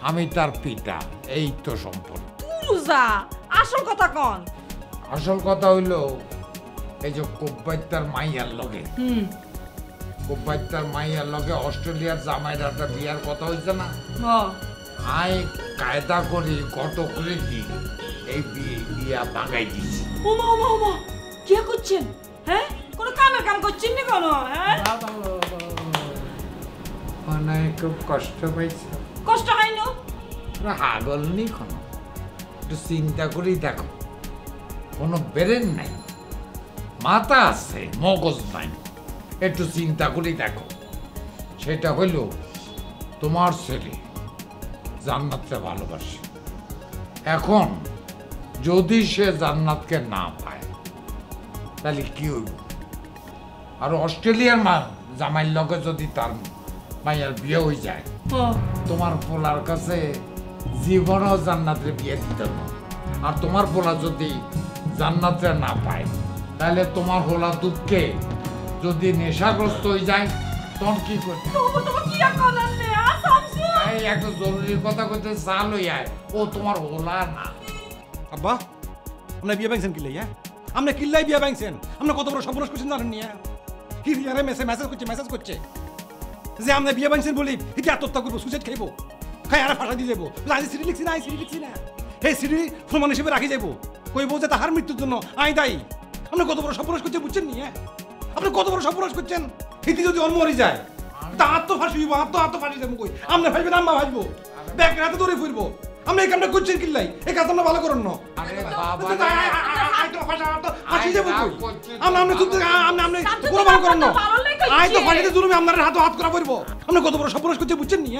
Speaker 5: আমি তার পিতা, এই তো সম্পর্ক।
Speaker 12: আসল কথা কন।
Speaker 5: আসল কথা হইল এই যে কোব্বাইতার মাইয়ার লগে কোপাইতার মাইয়ার লগে অস্ট্রেলিয়ার জামাইর একটা বিয়ার কথা হইছে না আই কায়দা করি কটক রেখি এই বিয়া ভাঙাই দিছি।
Speaker 12: ওমা ওমা ওমা কি করছেন? হ্যাঁ কোনো কামের কাম করছেন না কোনো? হ্যাঁ
Speaker 5: অনেক খুব কষ্ট পাইছে।
Speaker 12: কষ্ট হয় না?
Speaker 5: হাগল নি কোনো, একটু চিন্তা করেই দেখো, কোনো ব্রেন নাই, মাথা আছে মগজ নাই, একটু চিন্তা করেই দেখো। সেটা হইল তোমার ছেলে জান্নাতকে ভালোবাসে, এখন যদি সে জান্নাতকে না পায় তাহলে কি হইব? আর অস্ট্রেলিয়ার জামাইয়ের লগে যদি তার মাইয়ার বিয়ে হয়ে যায়, তোমার পোলার কাছে জীবনও জান্নাতের বিয়ে দিতে না। আর তোমার পোলা যদি জান্নাতে না পায় তাহলে তোমার হোলা দুঃখে যদি নেশাগ্রস্ত হয়ে যায় তখন কি করবে? একটা জরুরি কথা কইতে চাল হইয়া ও তোমার হোলা না।
Speaker 16: আব্বা আপনি বিয়ে ভাঙছেন কিল্লাই? হ্যাঁ আপনি কিল্লাই বিয়ে ভাঙছেন? আপনি কত বড় সর্বনাশ করছেন জানেন নিয়ে? কি রিয়ারে মেসেজ করছে যে আপনি বিয়ে ভাঙছেন বলি কি আত্মহত্যা করবো, সুইসাইড খাইবো, খাই আর ফাঁসা দিয়ে যাবো। আজ সিডি লিখছি না, সিডি লিখছি না, এই সিডি প্রমাণ হিসেবে রাখি যাবো, কইবো যে তাহার মৃত্যুর জন্য আই দায়ী। আপনি কত বড় সর্বনাশ করছেন বুঝছেন নি? আপনি কত বড় সর্বনাশ করছেন? হিতি যদি অন্য মরে যায় তা আত্মফাঁসি হইব, আত্মফাঁসি যাবো। কই আপনি ভাসবেন, আম্মা ভাসবো, ব্যাগ রাতে দৌড়ে ফিরবো। আপনি এই কামটা করছেন কিল্লাই? এই কাজ আমরা ভালো করেন না। ফাঁসি যাবো কই? আপনি কোনো ভালো করেন না। আই তো ফাঁসিতে জুলুমে আপনার হাত করা পড়বো। আপনি কত বড় সর্বনাশ করছেন বুঝছেন নি?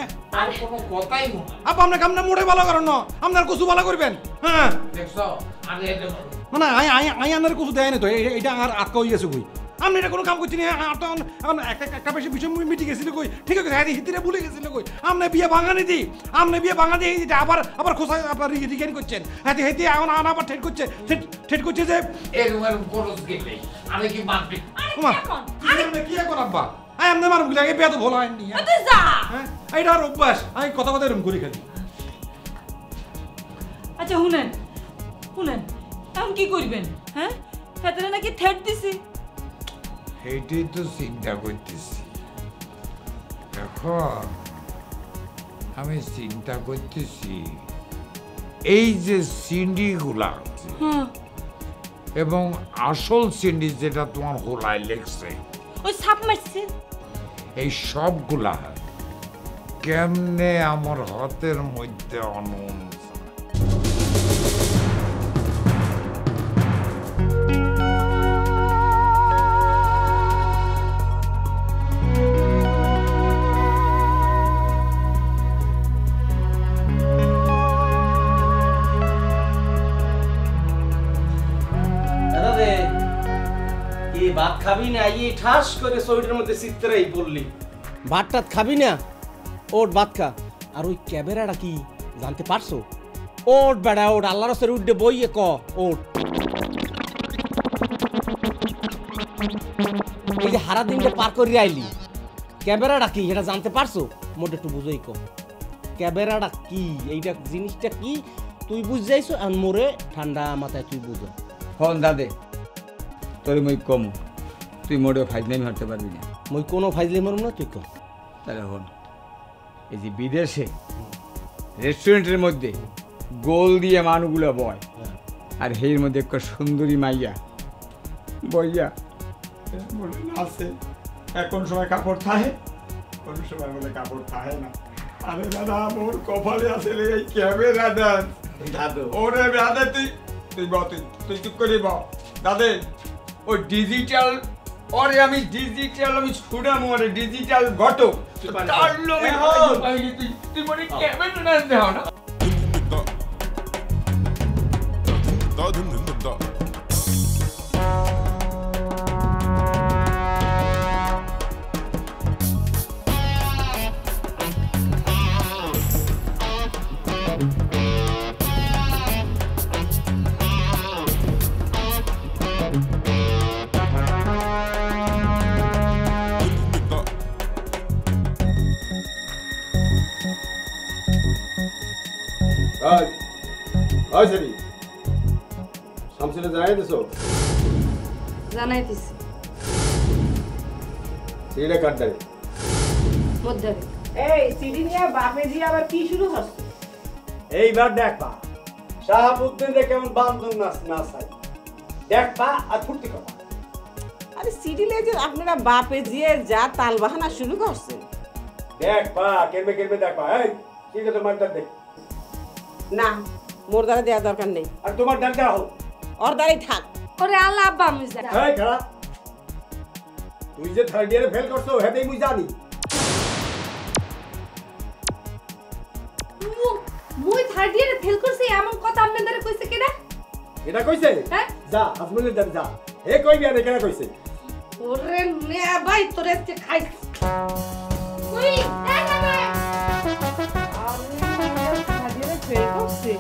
Speaker 16: আপা আপনার কামটা মোড়ে ভালো করেন না, আপনার কচু ভালো করবেন। হ্যাঁ না আই আপনার কচু দেয় না তো, এটা আর আটকা হয়ে গেছে কই? আপনি এটা কোনো কাম করছেন একটা বেশি বিষয় মিটি গেছিল কই? ঠিক আছে হ্যাঁ হিতিরে ভুলে গেছিল কই? আপনি বিয়ে ভাঙানি দি, আপনি বিয়ে ভাঙানি এটা আবার খোঁসায় আপনার রিগেন করছেন। হ্যাঁ হেতি এখন আবার ঠেট করছে যে
Speaker 5: এরকম খরচ গেলে আমি কি মানবি?
Speaker 16: কি এখন আব্বা আপনি মারুম গিলা বিয়া তো ভালো হয়নি। হ্যাঁ এটা আর অভ্যাস, আমি কথা এরকম করি খালি।
Speaker 12: আচ্ছা শুনেন শুনেন এখন কি করবেন? হ্যাঁ হেতরে নাকি থেট দিছি,
Speaker 5: এইটাই তো চিন্তা করতেছি। এখন আমি চিন্তা করতেছি এই যে সিন্ডিগুলা এবং আসল সিন্ডি যেটা তোমার হোলায় লেগছে,
Speaker 12: ওই সাপ মারছে,
Speaker 5: এই সবগুলা কেমনে আমার হাতের মধ্যে অনন।
Speaker 11: ভাত খাবি না? এই ঠাস করে শরীরের মধ্যে চিত্রাই বললি ভাত টাত খাবি না? ওট ভাত খা। আর ওই ক্যামেরাটা কি জানতে পারছো? ওট বেড়া ওট, আল্লাহ রসের উঠে বইয়ে ক ওট। এই যে হারা দিনটা পার করে আইলি, ক্যামেরাটা কি এটা জানতে পারছো? মোটে একটু বুঝোই ক ক্যামেরাটা কি, এইটা জিনিসটা কি তুই বুঝ যাইছো? আর মোরে ঠান্ডা মাথায় তুই বুঝো।
Speaker 10: হন দাদে তোর মই কম, তুই মোড়ে ফাইজলামি হাঁটতে পারবি না।
Speaker 11: মই কোনো ফাইজলামি মারব না, তুই কম।
Speaker 10: তাহলে হন, এই যে বিদেশে রেস্টুরেন্টের মধ্যে গোল দিয়ে মানুষগুলো বয়, আর হের মধ্যে একটা সুন্দরী মাইয়া বইয়া আছে, এখন সময় কাপড় থাহে, কোন সময় বলে কাপড় থাহে না। আরে দাদা মোর কপালে আছে এই ক্যামেরা দাদ দাদু, ওরে দাদা তুই চুপ করে বাও দাদে। ও ডিজিটাল ওরে আমি শুনাম, ওরে ডিজিটাল ঘটক তুই মনে ক্যামেরা দেও না।
Speaker 15: জানাই দিছি
Speaker 4: সিডিটা কাটদারে
Speaker 15: মধ্যে
Speaker 6: এই সিডি নিয়ে বাপে দিয়ে আবার কি শুরু হচ্ছে?
Speaker 4: এইবার দেখবা শাহাবুদ্দিন রে কেমন বান্ধব নাচাই দেখবা আর ফুর্তি করবা।
Speaker 6: আরে সিডি লে যে আপনারা বাপে দিয়ে যা তাল বাহানা শুরু করছেন।
Speaker 4: দেখবা কেমনে কেমনে দেখবা। এই ঠিক আছে তোমার ডাক দে।
Speaker 6: না মোর দ্বারা দেওয়া দরকার নেই।
Speaker 4: আর তোমার ডাক দেওয়া হোক।
Speaker 6: ওর দ্বারাই থাক।
Speaker 15: ওরে আল্লাহ আব্বা আমি জানি।
Speaker 4: এই খাড়া তুই যে থার্ড ইয়ারে ফেল করছো হেতেই মুই জানি।
Speaker 15: মুই থার্ড ইয়ারে ফেল করছি এমন কথা আপনাদের কইছে কেডা?
Speaker 4: এটা কইছে?
Speaker 15: হ্যাঁ
Speaker 4: যা আজমলের দাঁড় যা। এ কইবি আর কেন কইছে?
Speaker 15: ওরে নে ভাই তোরে তে খাই। কই এ না
Speaker 6: আমি থার্ড ইয়ারে ফেল করছি।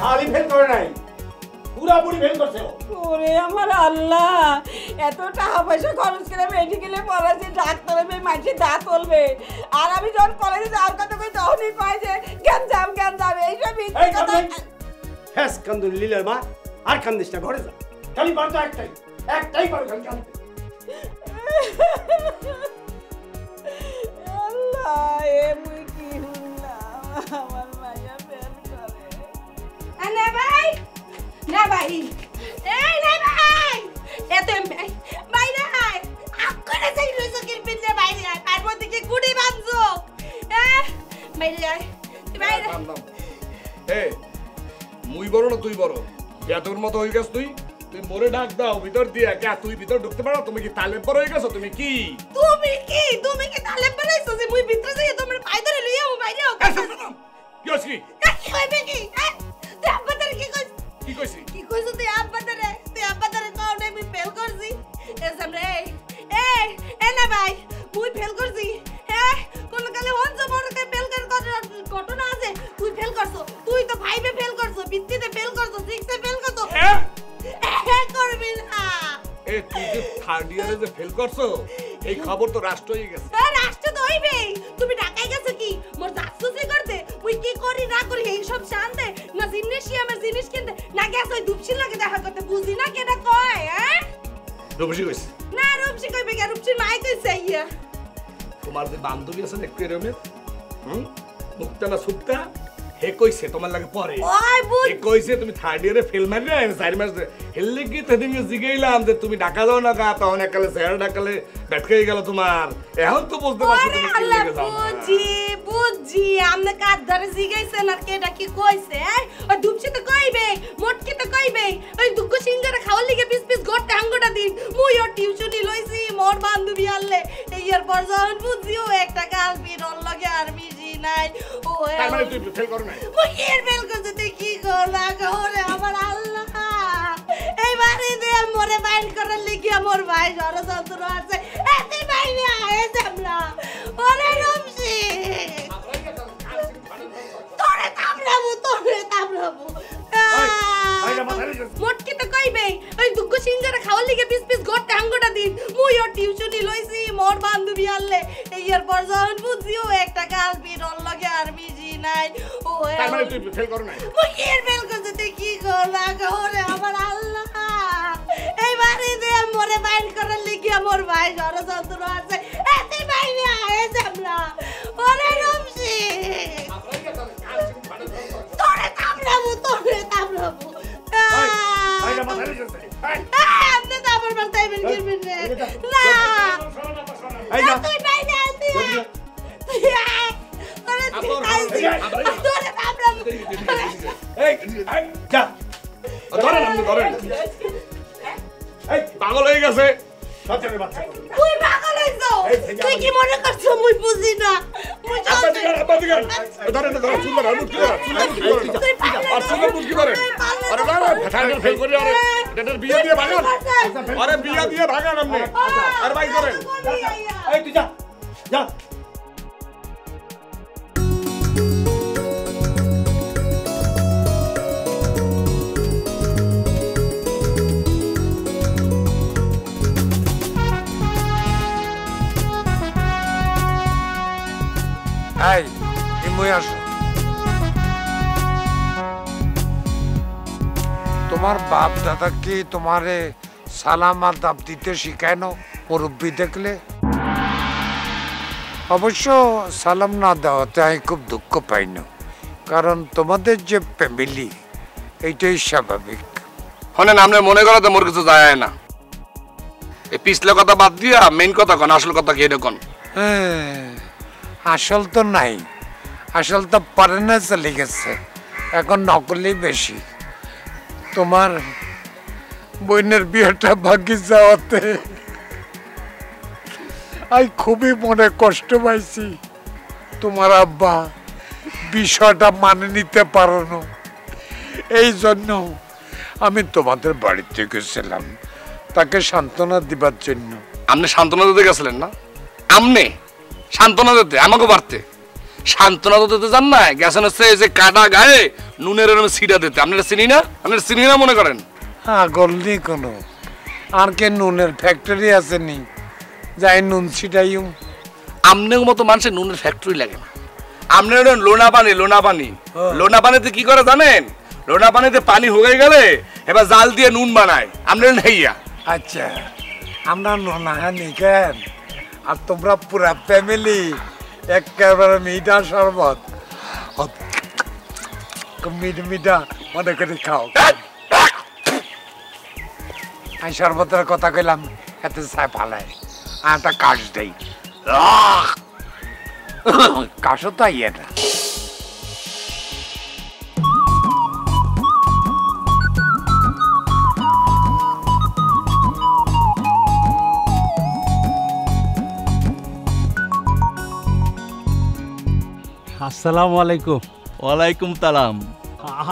Speaker 4: আলি ফেল করে নাই পুরাপুরি ফেল করছে।
Speaker 6: ওরে আমার আল্লাহ, এত টাকা পয়সা খরচ করে মেডিকেলে পড়াচ্ছি, ডাক্তারের মেয়ে মাঝে দাঁত তুলবে, আর আমি যখন কলেজে যাওয়ার কথা কই তখনই কয় যে জ্ঞান যাম এইসব
Speaker 4: হ্যাঁ কান্দুন লীলার মা আর কান্দিস না, ঘরে যা। খালি পারতো একটাই পারো খালি কান্দতে।
Speaker 6: আল্লাহ এ মুই কি হলাম, আমার মাইয়া ফেল করে।
Speaker 15: না ভাই না ভাই এই না ভাই এত ভাই ভাই আকরে যাই রইছো কি পিলে ভাই আর মধ্যে কি গুড়ি বাঁধছো ভাই ভাই
Speaker 7: এই মুই বড় না তুই বড়? বেতর মতো হয়ে গেছ তুই। তুই মোরে ডাক দাও ভিতর দিয়া কে? তুই ভিতর ঢুকতে পারো? তুমি কি তালেব পর হয়ে গেছো? তুমি কি
Speaker 15: তালেব বানাইছো যে মুই ভিতরে যাই তোমার পাই ধরে লইয়া ও বাইরে ও
Speaker 7: কি হইছে?
Speaker 15: কি হইবে কি তুই আব্বাদারে কি কইছ?
Speaker 7: কি কইছি?
Speaker 15: কি কইছ তুই আব্বাদারে কও না আমি ফেল করছি। এ সামনে এই না ভাই মুই ফেল করছি। হ্যাঁ কোন কালে হনছ মোর কে ফেল করার ঘটনা আছে? তুই ফেল করছো, তুই তো 5 এ ফেল করছো, বিত্তিতে ফেল করছো, 6 এ ফেল করছো। হ্যাঁ করবি না।
Speaker 7: এ তুই যে থার্ড ইয়ারে যে ফেল করছো এই খবর তো রাষ্ট্র হয়ে গেছে।
Speaker 15: রাষ্ট্র তো হইবেই। তুমি ঢাকায় গেছো কি মোর জাসুসি করতে? মুই কি করি না করি এই সব জানতে না? জিমনেশিয়ামের জিনিস কিনতে না গেছো ওই দুপসির লাগে দেখা করতে? বুঝি না কেডা কয়? হ্যাঁ
Speaker 7: রূপসী কইছে
Speaker 15: না, রূপসী কইবে কে? রূপসীর মাই কইছে ইয়া।
Speaker 7: তোমার যে বান্ধবী আছে না একুয়ারিয়ামের মুক্তা না সুক্তা, হে কইছে তোমার লাগে পরে।
Speaker 15: ওই বুঝ
Speaker 7: হে কইছে তুমি থার্ড ইয়ারে ফেল মারি না 4 মাস হেললে কি তেদিন জিগাইলাম যে তুমি ঢাকা যাও না গা, তখন একালে শহর ঢাকালে ব্যাটকাই গেল তোমার। এখন তো বুঝতে পারছো তুমি কি লাগে যাও না।
Speaker 15: বুঝি আমনে কার ধরে জিগাইছেন আর কেডা কি কইছে? ওই দুপসি তো কইবে, মোটকি তো কইবে। ওই দুঃখ সিঙ্গারা খাওয়ার লিগে পিস গটে হাঙ্গটা দিন মুই ওর টিউশনি লইছি মোর বান্ধবী আনলে। এই এর পর যখন বুঝিও একটা গাল বিরল লাগে আর মিজি নাই। ও
Speaker 7: তার মানে তুই ফেল করো না?
Speaker 15: মুই কি ফেল করতে তুই কি করলা গরে আমার আল্লাহ। এই বাড়ি দে মোরে বাইর করার লিগে মোর ভাই ষড়যন্ত্র আছে। এতে বাইরে আয় জামলা ওরে রমসি তোরে তামরাবো মোটকি তো কইবে। ওই দুঃখ সিঙ্গারা খাওয়ার লিগে পিস গটে হাঙ্গটা দিন মুই ওর টিউশনি লইছি মোর বান্ধবী আনলে। এই এর পর যখন বুঝিও একটা গাল বিরল লাগে আর মিজি নাই। ও
Speaker 7: তার মানে তুই ফেল করো না?
Speaker 15: মুই কি ফেল করতে তুই কি করলা গরে আমার আল্লাহ। এই বাড়ি দে মোরে বাইর করার লিগে মোর ভাই ষড়যন্ত্র আছে। এতে বাইরে আয় জামলা ওরে রমসি তোরে তামরাবো আপনি তো আমার মাথায় বের করবেন না। তুই বাইরে আয়
Speaker 7: পাগল হয়ে গেছে।
Speaker 15: তুই পাগল হইছো? তুই কি মনে করছো মুই বুঝি না? মুই
Speaker 7: ফেল করি বিয়ে দিয়ে ভাগান। আরে বিয়ে দিয়ে ভাগান আপনি। আর ভাই করেন
Speaker 4: তুই যা যা।
Speaker 5: এই ইমুই আসো। তোমার বাপ দাদা কি তোমারে সালাম আদাব দিতে শিখায়নো? মুরব্বী দেখলে অবশ্য সালাম না দেওয়াতে আমি খুব দুঃখ পাই না, কারণ তোমাদের যে ফ্যামিলি এইটাই স্বাভাবিক।
Speaker 7: হনে নামনে মনে করো তো মোর কিছু যায় না। এই পিছলে কথা বাদ দিয়া মেইন কথা কোন, আসল কথা কি এটা কোন?
Speaker 5: আসল তো নাই, আসল তো পারে না চলে গেছে, এখন নকলই বেশি। তোমার বোনের বিয়েটা ভাগ্যে যাওয়াতে আমি খুবই মনে কষ্ট পাইছি। তোমার আব্বা বিষয়টা মানে নিতে পারো না, এই জন্য আমি তোমাদের বাড়িতে গেছিলাম তাকে সান্ত্বনা দিবার জন্য।
Speaker 7: আপনি সান্ত্বনা দিতে গেছিলেন না? আমনে সান্ত্বনা দিতে আমাকে পারতে সান্ত্বনা তো দিতে যান না, গেছেন হচ্ছে যে কাটা গায়ে নুনের সিটা দিতে। আপনারা চিনি না? আপনারা চিনি না মনে করেন?
Speaker 5: হ্যাঁ গলনি কোনো আর কে নুনের ফ্যাক্টরি আছে নি যাই নুন ছিটাইম।
Speaker 7: আমনের মতো মানুষের নুনের ফ্যাক্টরি লাগে না। আপনার লোনা পানি, লোনা পানি, লোনা পানিতে কি করে জানেন? লোনা পানিতে পানি হয়ে গেলে এবার জাল দিয়ে নুন বানায়। আপনার নেইয়া।
Speaker 5: আচ্ছা আমরা নোনাহানি কেন, আর তোমরা পুরা ফ্যামিলি একেবারে মিঠা শরবত মিঠা মনে করে খাও। আমি শরবতের কথা কইলাম এতে চায় ফালায় আর একটা কাশ দেই, কাশও তো ইয়ে না।
Speaker 17: আসসালামু আলাইকুম।
Speaker 8: ওয়ালাইকুম সালাম।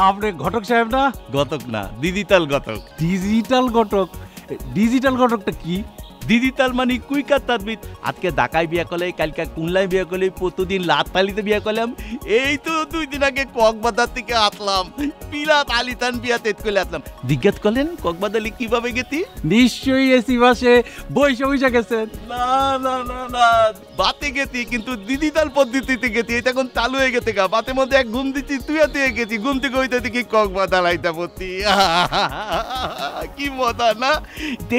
Speaker 17: আপনি ঘটক সাহেব না?
Speaker 8: ঘটক না, ডিজিটাল ঘটক।
Speaker 17: ডিজিটাল ঘটক? ডিজিটাল ঘটকটা কি?
Speaker 8: ডিজিটাল মানে কুইকার তাদবিদ। আজকে ঢাকায় বিয়া করলে, কালকে কুনলায় বিয়া করলে, প্রতিদিন লাতপালিতে বিয়া করলাম। এই তো 2 দিন আগে কক্সবাজার থেকে আসলাম, পিলাত আলিতান বিয়া তেত করে আসলাম। জিজ্ঞাসা করলেন কক্সবাজারে কিভাবে গেছি?
Speaker 17: নিশ্চয়ই এসি বাসে বৈশা বৈশা গেছেন।
Speaker 8: না না না না, বাতে গেছি কিন্তু ডিজিটাল পদ্ধতিতে গেছি। এটা এখন চালু হয়ে গেছে গা। বাতের মধ্যে এক ঘুম দিচ্ছি, তুই দিয়ে গেছি, ঘুম থেকে হইতে দেখি কক্সবাজার আইতা পড়ছি। কি মজা না?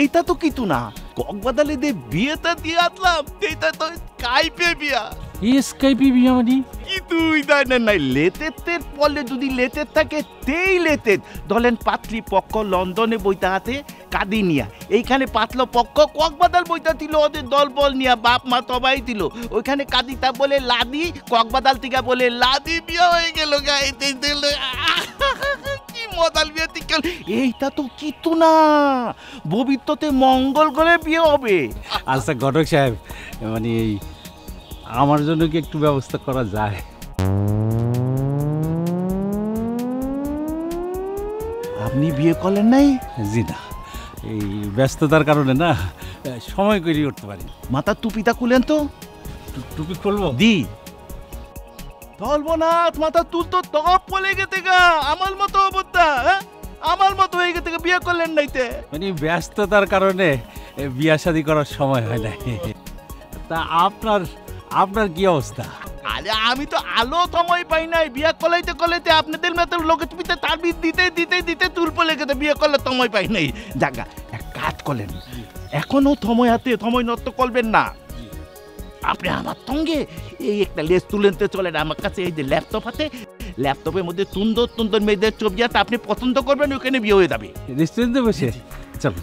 Speaker 8: এইটা তো কিছু না, কক্সবাজারে যে বিয়েটা দিয়ে আসলাম এইটা তো স্কাইপে বিয়া।
Speaker 17: স্কাইপে বিয়া মানে
Speaker 8: কি তুই জানেন নাই? লেতের পলে যদি লেতের থাকে তেই লেতের। ধরেন পাতলি পক্ষ লন্ডনে বইটা হাতে কাঁদি নিয়া, এইখানে পাতলো পক্ষ কক্সবাজার বইটা ছিল ওদের দল বল নিয়া, বাপ মা সবাই দিল। ওইখানে কাঁদিটা বলে লাদি, কক্সবাজার থেকে বলে লাদি, বিয়া হয়ে গেল গাইতে দিল। কি মজাল বিয়ে ঠিক। এইটা তো কিছু না, ভবিষ্যতে মঙ্গল করে বিয়ে হবে।
Speaker 17: আচ্ছা ঘটক সাহেব, মানে এই আমার জন্য কি একটু ব্যবস্থা করা যায়?
Speaker 8: আপনি বিয়ে করলেন নাই?
Speaker 17: জি না, এই ব্যস্ততার কারণে না সময় করে উঠতে পারি।
Speaker 8: মাথার টুপিটা খুলেন তো।
Speaker 17: টুপি খুলবো?
Speaker 8: দি ধরবো না, মাথা তুল তো টপ পলে গেছে গা। আমার মতো অবস্থা, আমার মতো হয়ে গেছে। বিয়ে করলেন নাইতে?
Speaker 17: মানে ব্যস্ততার কারণে বিয়া শাদী করার সময় হয় না। তা আপনার কি অবস্থা?
Speaker 8: আরে আমি তো আলো সময় পাই নাই। বিয়ে কলাইতে আপনাদের মতো লোকের পিতে তার দিতে তুল পলে গেছে। বিয়ে করলে সময় পাই নাই। জাগা এক কাজ করলেন, এখনো সময় হাতে, সময় নষ্ট করবেন না। আপনি আমার সঙ্গে এই একটা লেস তুলেনতে চলেন আমার কাছে। এই যে ল্যাপটপ হাতে, ল্যাপটপের মধ্যে সুন্দর মেয়েদের ছবি আছে, আপনি পছন্দ করবেন, ওখানে বিয়ে হয়ে যাবে।
Speaker 17: রেস্টুরেন্টে বসে চলো।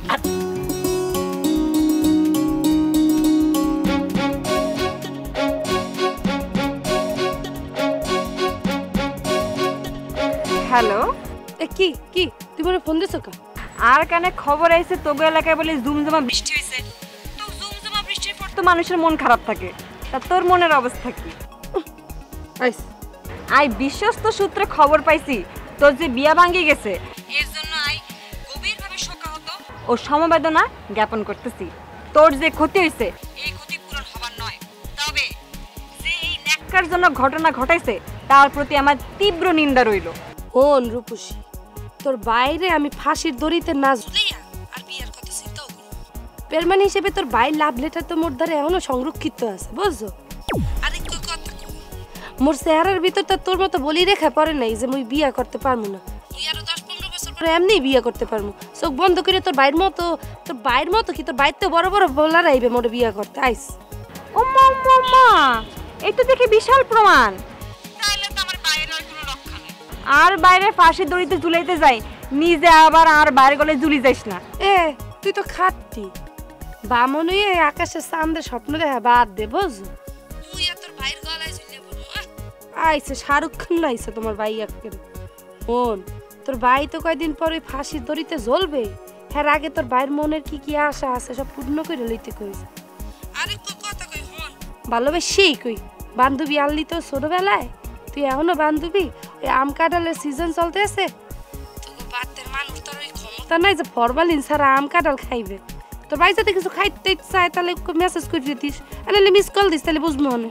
Speaker 2: হ্যালো,
Speaker 15: কি কি তুই মনে ফোন দিছো কা?
Speaker 2: আর কানে খবর আইছে তোগো এলাকায় বলে জুমজুমা বৃষ্টি হইছে। তো জুমজুমা বৃষ্টির পর তো মানুষের মন খারাপ থাকে, তা তোর মনের অবস্থা কি? আই বিশ্বস্ত সূত্রে খবর পাইছি তোর যে বিয়া ভাঙ্গি গেছে, এর জন্য আই গভীরভাবে শোকাহত ও সমবেদনা জ্ঞাপন করতেছি। তোর যে ক্ষতি হইছে এই ক্ষতি পূরণ হবার নয়, তবে যে এই ন্যাক্কার জন্য ঘটনা ঘটাইছে তার প্রতি আমার তীব্র নিন্দা রইল।
Speaker 15: হন রূপসী, তোর বাইরে আমি ফাঁসির দড়িতে না ঝুলিয়া আর বিয়ের কথা চিন্তাও করব। পেরমানি হিসেবে তোর বাইর লাভ লেটার তো মোর দ্বারা এখনো সংরক্ষিত আছে, বুঝছো? আরেকটু কথা মোর চেহারার ভিতর তো তোর মতো বলি রেখা পড়ে নাই যে মুই বিয়া করতে পারবো না। তুই আরো 10-15 বছর পরে তোর এমনি বিয়ে করতে পারবো চোখ বন্ধ করে তোর বাইর মতো কি তোর বাইর তো বড় বড় বলার আইবে মোরে বিয়ে করতে আইস
Speaker 2: ও মা এই তো দেখি বিশাল প্রমাণ আর বাইরে ফাঁসির দড়িতে ঝুলাইতে যাই নিজে আবার আর বাইরে গলে ঝুলি যাইস না
Speaker 15: এ তুই তো খাটতি বামন হয়ে আকাশের চাঁদের স্বপ্ন দেখা বাদ দে বুঝু তুই আর তোর ভাইয়ের গলায় ঝুলিয়ে পড়বো আইসে শাহরুখ খান আইসে তোমার ভাই একের শোন তোর ভাই তো কয়দিন পর ওই ফাঁসির দড়িতে জ্বলবে হ্যাঁ আগে তোর ভাইয়ের মনের কি কি আশা আছে সব পূর্ণ করে লইতে কইছে আরে কথা কই হন ভালোবেসেই কই বান্ধবী আনলি তো ছোটবেলায় তুই এখনো বান্ধবী ওই আম কাঁঠালের সিজন চলতে আছে বাতের মানুষ তোর ওই ক্ষমতা নাই যে ফরমালিন ছাড়া আম কাঁঠাল খাইবে তোর ভাই যদি কিছু খাইতে চায় তাহলে মেসেজ করে দিস তাহলে মিস কল দিস তাহলে বুঝবো না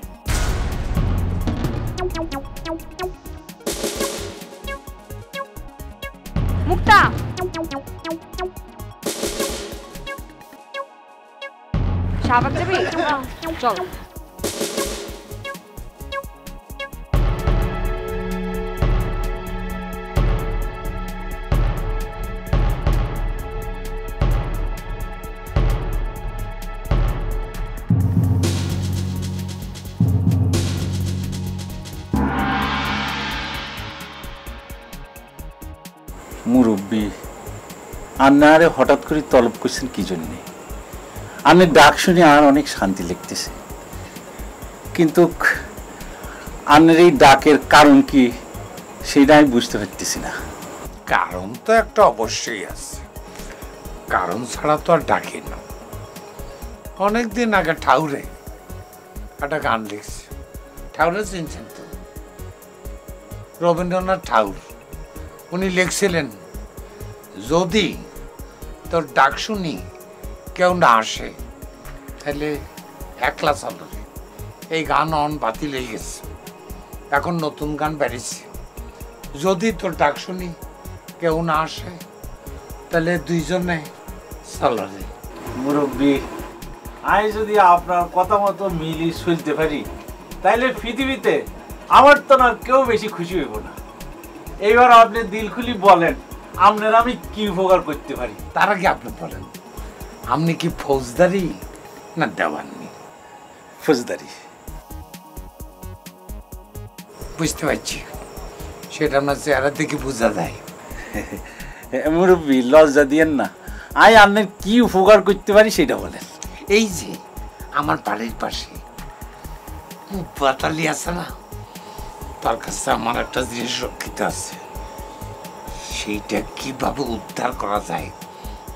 Speaker 2: মুক্তা শাহবাগ যাবি চল
Speaker 17: মুরব্বী আন্নারে হঠাৎ করে তলব করছেন কি জন্যে? আন্নের ডাক শুনে আর অনেক শান্তি লাগতেছে, কিন্তু আন্নের এই ডাকের কারণ কি সেটা আমি বুঝতে পারতেছি না।
Speaker 5: কারণ তো একটা অবশ্যই আছে, কারণ ছাড়া তো আর ডাকি না। অনেকদিন আগে ঠাউরে একটা গান লিখছে, ঠাউরে চিনছেন তো? রবীন্দ্রনাথ ঠাকুর উনি লিখছিলেন, যদি তোর ডাক শুনি কেউ না আসে তাহলে একলা চলবে। এই গান অন বাতিল হয়ে গেছে, এখন নতুন গান বেরিয়েছে, যদি তোর ডাক শুনি কেউ না আসে তাহলে দুইজনে চলবে।
Speaker 17: মুরব্বী, আমি যদি আপনার কথা মতো মিলি চলতে পারি তাহলে পৃথিবীতে আমার তো না কেউ বেশি খুশি হইব না। এইবার আপনি দিল খুলি বলেন আপনার আমি কি উপকার করতে পারি।
Speaker 5: তার আগে আপনি বলেন, আপনি কি ফৌজদারি না দেওয়ানি?
Speaker 17: ফৌজদারি।
Speaker 5: বুঝতে পারছি, সেটা আপনার চেহারা থেকে বোঝা যায়।
Speaker 17: মুরব্বী, লজ্জা দিয়েন না, আমি আপনার কি উপকার করতে পারি সেটা বলেন।
Speaker 5: এই যে আমার বাড়ির পাশে পাতালি আছে না, তার কাছে আমার একটা জিনিস রক্ষিত আছে, সেইটা কিভাবে উদ্ধার করা যায়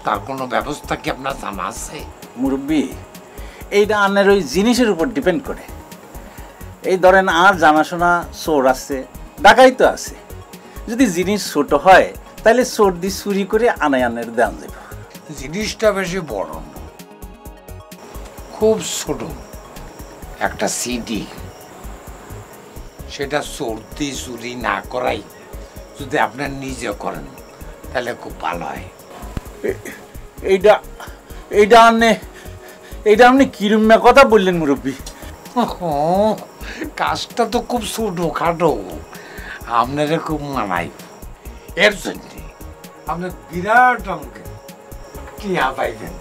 Speaker 5: তার কোনো ব্যবস্থা কি আপনার জানা আছে?
Speaker 17: মুরব্বী, এইটা আপনার ওই জিনিসের উপর ডিপেন্ড করে। এই ধরেন আর জানাশোনা চোর আছে, ডাকাইতো আছে, যদি জিনিস ছোট হয় তাহলে চোর দিয়ে চুরি করে আনাই আনের দেন যাব।
Speaker 5: জিনিসটা বেশি বড় না, খুব ছোট একটা সিডি, সেটা চোরতি চুরি না করাই যদি আপনার নিজে করেন তাহলে খুব ভালো হয়।
Speaker 17: এইটা আপনি কিরম কথা বললেন মুরব্বী?
Speaker 5: কাজটা তো খুব ছোট খাটো, আপনারা খুব মানাই। এর জন্য আপনার বিরাট অঙ্কের টিয়া পাইবেন।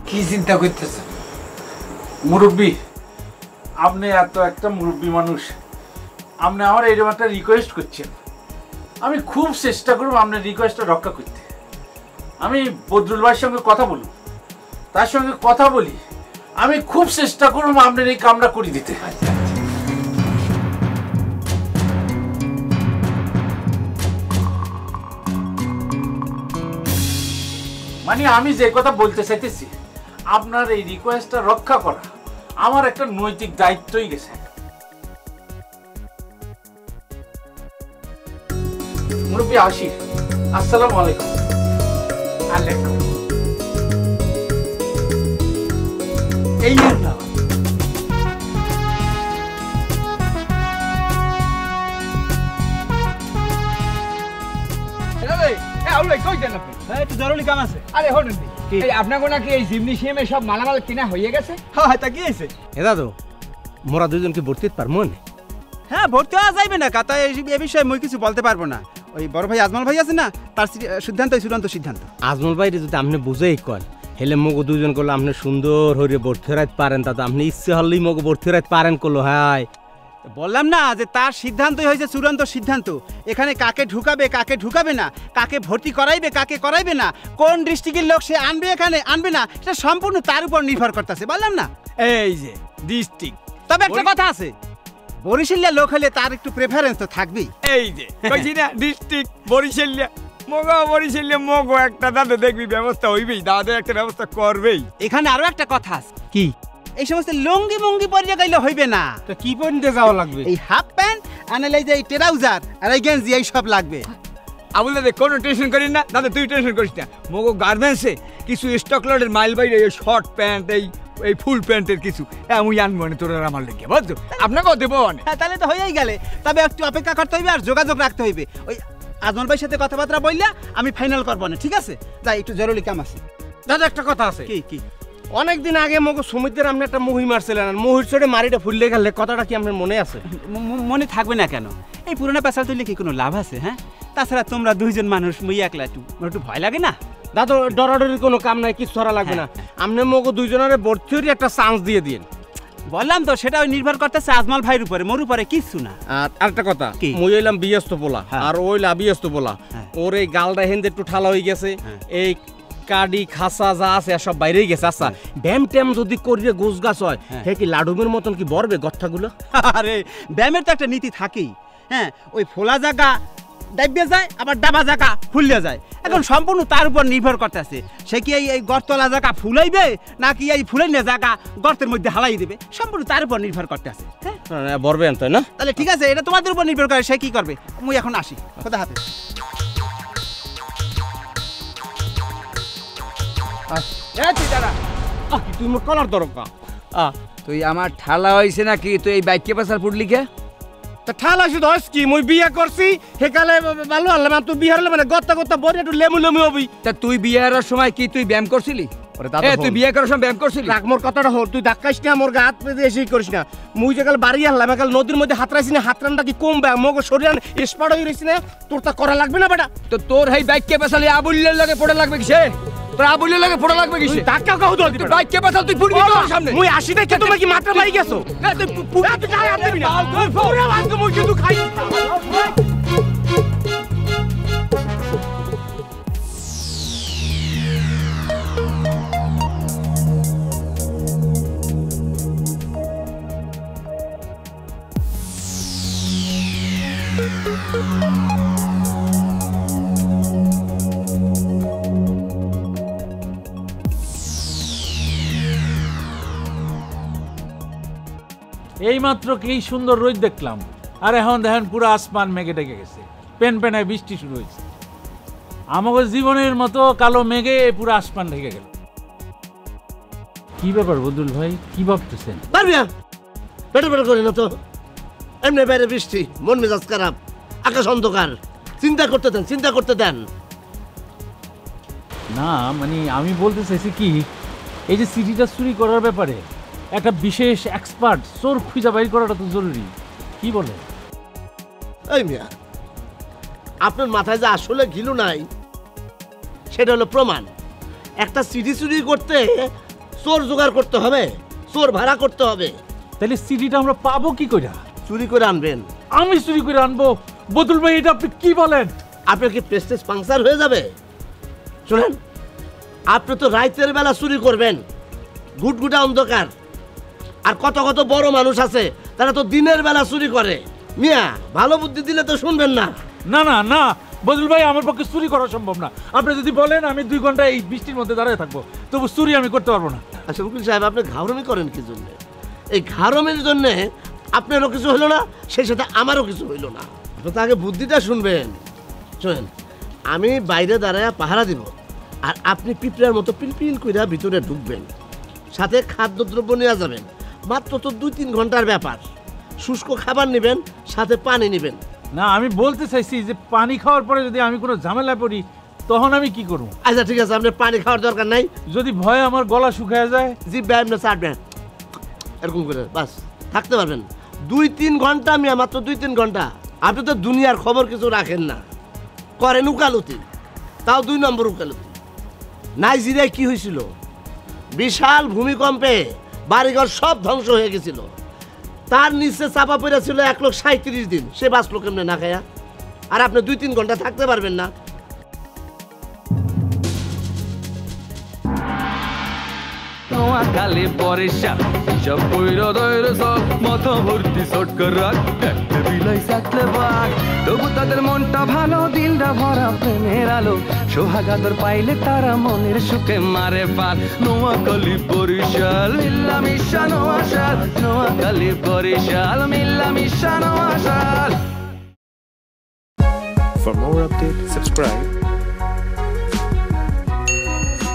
Speaker 5: কি চিন্তা করতেছেন
Speaker 17: মুরব্বী? আপনি এত একটা মুরব্বী মানুষ, আপনি আমার এইরকম একটা রিকোয়েস্ট করছেন, আমি খুব চেষ্টা করব আপনার রিকোয়েস্টটা রক্ষা করতে। আমি বদরুল ভাইয়ের সঙ্গে কথা বলব, তার সঙ্গে কথা বলি, আমি খুব চেষ্টা করব আপনার এই কামটা করে দিতে। মানে আমি যে কথা বলতে চাইতেছি, আপনার এই রিকোয়েস্টটা রক্ষা করা আমার একটা নৈতিক দায়িত্বই গেছে। মুরব্বী আসি। আসসালামু আলাইকুম। আলাইকুম। এই না
Speaker 9: একটু জরুরি কাম আছে। আরে হঠাৎ এই আপনার নাকি এই জিমনেশিয়ামে সব মালামাল কিনা হয়ে গেছে? হ্যাঁ তা কি হয়েছে?
Speaker 11: এ দাদু মোরা দুজনকে ভর্তি পারবো না?
Speaker 18: হ্যাঁ ভর্তি হওয়া যাইবে না কাতা এ বিষয়ে মই কিছু বলতে পারবো না। ওই বড় ভাই আজমল ভাই আছে না, তার সিদ্ধান্তই চূড়ান্ত সিদ্ধান্ত।
Speaker 11: আজমল ভাইরে যদি আপনি বুঝেই কন হেলে মগো দুজন করলে আপনি সুন্দর হয়ে ভর্তি রাখতে পারেন, দাদা আপনি ইচ্ছে হলেই মগো ভর্তি রাখতে পারেন করলো। হ্যাঁ
Speaker 18: বললাম না যে তার সিদ্ধান্তই হয়েছে চূড়ান্ত সিদ্ধান্ত। এখানে কাকে ঢুকাবে না, কাকে ভর্তি করাইবে কাকে করাইবে না, কোন ডিস্ট্রিক্টের লোক সে আনবে এখানে আনবে না, এটা সম্পূর্ণ তার উপর নির্ভর করতেছে। বললাম না
Speaker 9: এই যে ডিস্ট্রিক্ট।
Speaker 18: তবে একটা কথা আছে, বরিশালিয়া লোক হলে তার একটু প্রেফারেন্স তো থাকবেই।
Speaker 9: এই যে কইছি না ডিস্ট্রিক্ট বরিশালিয়া, বরিশালিয়া একটা দাদা দেখবি ব্যবস্থা হইবেই, দাদা একটা ব্যবস্থা করবেই।
Speaker 18: এখানে আরো একটা কথা আছে। কি? এই সমস্ত লঙ্গি মঙ্গি পরিয়া গাইলে হইবে না।
Speaker 11: তো কি পরিতে যাওয়া লাগবে?
Speaker 18: এই হাফ প্যান্ট আনালাই যে এই ট্রাউজার আর এই গেঞ্জি এই সব লাগবে।
Speaker 9: আবুল দাদা কোনো টেনশন করিস না, দাদা তুই টেনশন করিস না। মগো গার্মেন্টসে কিছু স্টক লটের মাইল বাইরে শর্ট প্যান্ট এই ফুল প্যান্টের কিছু আমি আনবো না তোর আমার লেগে, বুঝছো? আপনাকেও দেবো।
Speaker 18: হ্যাঁ তাহলে তো হয়েই গেলে, তবে একটু অপেক্ষা করতে হইবে আর যোগাযোগ রাখতে হইবে। ওই আজমল ভাইয়ের সাথে কথাবার্তা বললা আমি ফাইনাল করবো না, ঠিক আছে? যাই একটু জরুরি কাম আছে।
Speaker 11: দাদা একটা কথা আছে।
Speaker 18: কি? কি?
Speaker 11: অনেকদিন আগে মগো সমুদ্রের আপনি একটা মুহি মারছিলেন, মুহির চড়ে মারিটা ফুললে গেলে কথাটা কি আপনার মনে আছে?
Speaker 18: মনে থাকবে না কেন? এই পুরোনো পেশাল তুললে কি কোনো লাভ আছে? হ্যাঁ তাছাড়া তোমরা দুইজন মানুষ, মুই একলা, একটু ভয় লাগে না?
Speaker 11: দাদু ডরাডরির কোনো কাম নাই, কিছু ধরা লাগবে না। আপনি মগো দুইজনের ভর্তি হয়ে একটা চান্স দিয়ে দিন।
Speaker 18: বললাম তো সেটা নির্ভর করতেছে আজমল ভাইয়ের উপরে, মোর উপরে কিছু না।
Speaker 11: আর আরেকটা কথা, মুই হইলাম বিয়স্ত পোলা আর ওইলা বিয়স্ত পোলা, ওর এই গালটা হেন্দে একটু ঠালা হয়ে গেছে, এই কাডি খাসা যা আছে সব বাইরেই গেছে। আচ্ছা ব্যায়াম ট্যাম যদি করিয়ে গোছ গাছ হয় হে কি লাডুমের মতন কি বরবে গর্থাগুলো?
Speaker 18: আরে ব্যায়ামের তো একটা নীতি থাকেই। হ্যাঁ ওই ফোলা জায়গা ডাইবে যায়, আবার ডাবা জায়গা ফুলিয়া যায়। এখন সম্পূর্ণ তার উপর নির্ভর করতেছে সে কি এই গর্তলা জায়গা ফুলাইবে নাকি এই ফুলাই না জায়গা গর্তের মধ্যে হালাই দেবে, সম্পূর্ণ তার উপর নির্ভর করতেছে। হ্যাঁ
Speaker 11: বরবেন তাই না?
Speaker 18: তাহলে ঠিক আছে, এটা তোমাদের উপর নির্ভর করে সে কি করবে। মুই এখন আসি, খোদা হাফেজ।
Speaker 11: তুই মোর কলার দরকার
Speaker 9: তুই আমার ঠালা হয়েছে নাকি? তুই এই বাইকে পাশাল ফুটলি কে?
Speaker 11: তা ঠালা শুধু হস কি মুই বিয়া করছি হেকালে ভালো হলে মানে তুই বিয়া হলে মানে গত্তা গত্তা বড় একটু লেমু লেমু হবি।
Speaker 9: তা তুই বিয়ার সময় কি তুই ব্যায়াম করছিলি? তুই বিয়ে করার সময় ব্যায়াম করছিলি?
Speaker 11: রাখ মোর কথাটা হল, তুই ধাক্কাইস না মোর হাত পেতে এসে করিস না। মুই যে কাল বাড়ি আনলাম একাল নদীর মধ্যে হাত রাখছি না, হাত রানটা কি কমবে? মগো শরীর স্পাট হয়ে রয়েছি না, তোর তা করা লাগবে না বেটা।
Speaker 9: তো তোর এই বাইককে পেছালে আবুল্লের লাগে পড়ে লাগবে কিসে? তোর আবুল্লের লাগে পড়ে লাগবে কিসে?
Speaker 11: ধাক্কা কাউ দল দিবি?
Speaker 9: বাইককে পেছাল তুই ফুটবি তোর সামনে।
Speaker 11: মুই আসি দেখে তুমি কি মাত্রা পাই গেছো? তুই পুরা তুই গায়ে হাত দিবি না, পুরা আজকে মুই কিন্তু খাই।
Speaker 17: এইমাত্র কি সুন্দর রোদ দেখলাম, আর এখন দেখেন পুরো আসমান মেঘে ডেকে গেছে, পেন পেনায় বৃষ্টি শুরু হয়েছে। আমাদের জীবনের মতো কালো মেঘে পুরো আসমান ঢেকে গেল। কি ব্যাপার বদুল ভাই, কি ভাবতেছেন?
Speaker 14: পেটে পেটে করি না তো, এমনি বাইরে বৃষ্টি, মন মেজাজ খারাপ, আকাশ অন্ধকার, চিন্তা করতে দেন।
Speaker 17: না মানে আমি বলতে চাইছি কি, এই যে সিটিটা চুরি করার ব্যাপারে একটা বিশেষ এক্সপার্ট চোর খুঁজে বাইর করাটা তো জরুরি, কি বলে?
Speaker 14: এই মিয়া, আপনার মাথায় যে আসলে ঘিলু নাই সেটা হলো প্রমাণ। একটা সিটি চুরি করতে চোর জোগাড় করতে হবে, চোর ভাড়া করতে হবে।
Speaker 17: তাহলে সিটিটা আমরা পাবো কি করে?
Speaker 14: চুরি করে আনবেন।
Speaker 17: আমি চুরি করে আনবো? বদুল ভাই এটা আপনি কি বলেন?
Speaker 14: আপনার কি প্রেস্টেজ পাংচার হয়ে যাবে? শুনেন, আপনি তো রাতের বেলা চুরি করবেন, গুটগুটা অন্ধকার, আর কত কত বড় মানুষ আছে তারা তো দিনের বেলা চুরি করে। মিয়া ভালো বুদ্ধি দিলে তো শুনবেন না।
Speaker 17: না না না বদুল ভাই, আমার পক্ষে চুরি করা সম্ভব না। আপনি যদি বলেন আমি 2 ঘন্টা এই বৃষ্টির মধ্যে দাঁড়িয়ে থাকবো, তবু চুরি আমি করতে পারবো না।
Speaker 14: আচ্ছা উকিল সাহেব, আপনি ঘাড়মি করেন কি জন্য? এই ঘাড়মির জন্যে আপনারও কিছু হইলো না, সেই সাথে আমারও কিছু হইলো না। আপনি তো আগে বুদ্ধিটা শুনবেন। শোনেন, আমি বাইরে দাঁড়ায় পাহারা দিব, আর আপনি পিঁপড়ার মতো পিলপিল কইরা ভিতরে ঢুকবেন, সাথে খাদ্যদ্রব্য নেওয়া যাবেন। মাত্র তো 2-3 ঘন্টার ব্যাপার। শুষ্ক খাবার নেবেন, সাথে পানি নেবেন।
Speaker 17: না, আমি বলতে চাইছি যে পানি খাওয়ার পরে যদি আমি কোনো ঝামেলায় পড়ি তখন আমি কি করব?
Speaker 14: আচ্ছা ঠিক আছে, আপনার পানি খাওয়ার দরকার নাই।
Speaker 17: যদি ভয়ে আমার গলা শুকিয়ে যায়?
Speaker 14: জি ব্যায়াম না চাটবেন এরকম করে, বাস থাকতে পারবেন। 2-3 ঘন্টা, আমি মাত্র 2-3 ঘন্টা। আপনি তো দুনিয়ার খবর কিছু রাখেন না, করেন উকালতি, তাও 2 নম্বর উকালতি। নাইজেরিয়ায় কি হয়েছিল? বিশাল ভূমিকম্পে বাড়িঘর সব ধ্বংস হয়ে গেছিল। তার নিচে চাপা পড়েছিল 1,37 দিন। সে বাঁচলো কেমনে না খায়া? আর আপনি 2-3 ঘন্টা থাকতে পারবেন না?
Speaker 1: নোয়াখালী বরিশাল সব বইরো দইরো সব মাথা ভর্তি সটকার রাখ, একটা বিলাই থাকলে বাঘ, তবু তাদের মনটা ভালো, দিলটা ভরা প্রেমের আলো, সোহাগাদর পাইলে তারা মনের সুখে মারে পাল। নোয়াখালী বরিশাল মিল্লা মিশা নোয়াশাল, নোয়াখালী বরিশাল মিল্লা মিশা নোয়াশাল।
Speaker 19: For more updates, subscribe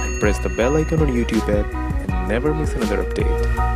Speaker 19: and press the bell icon on YouTube app and never miss another update.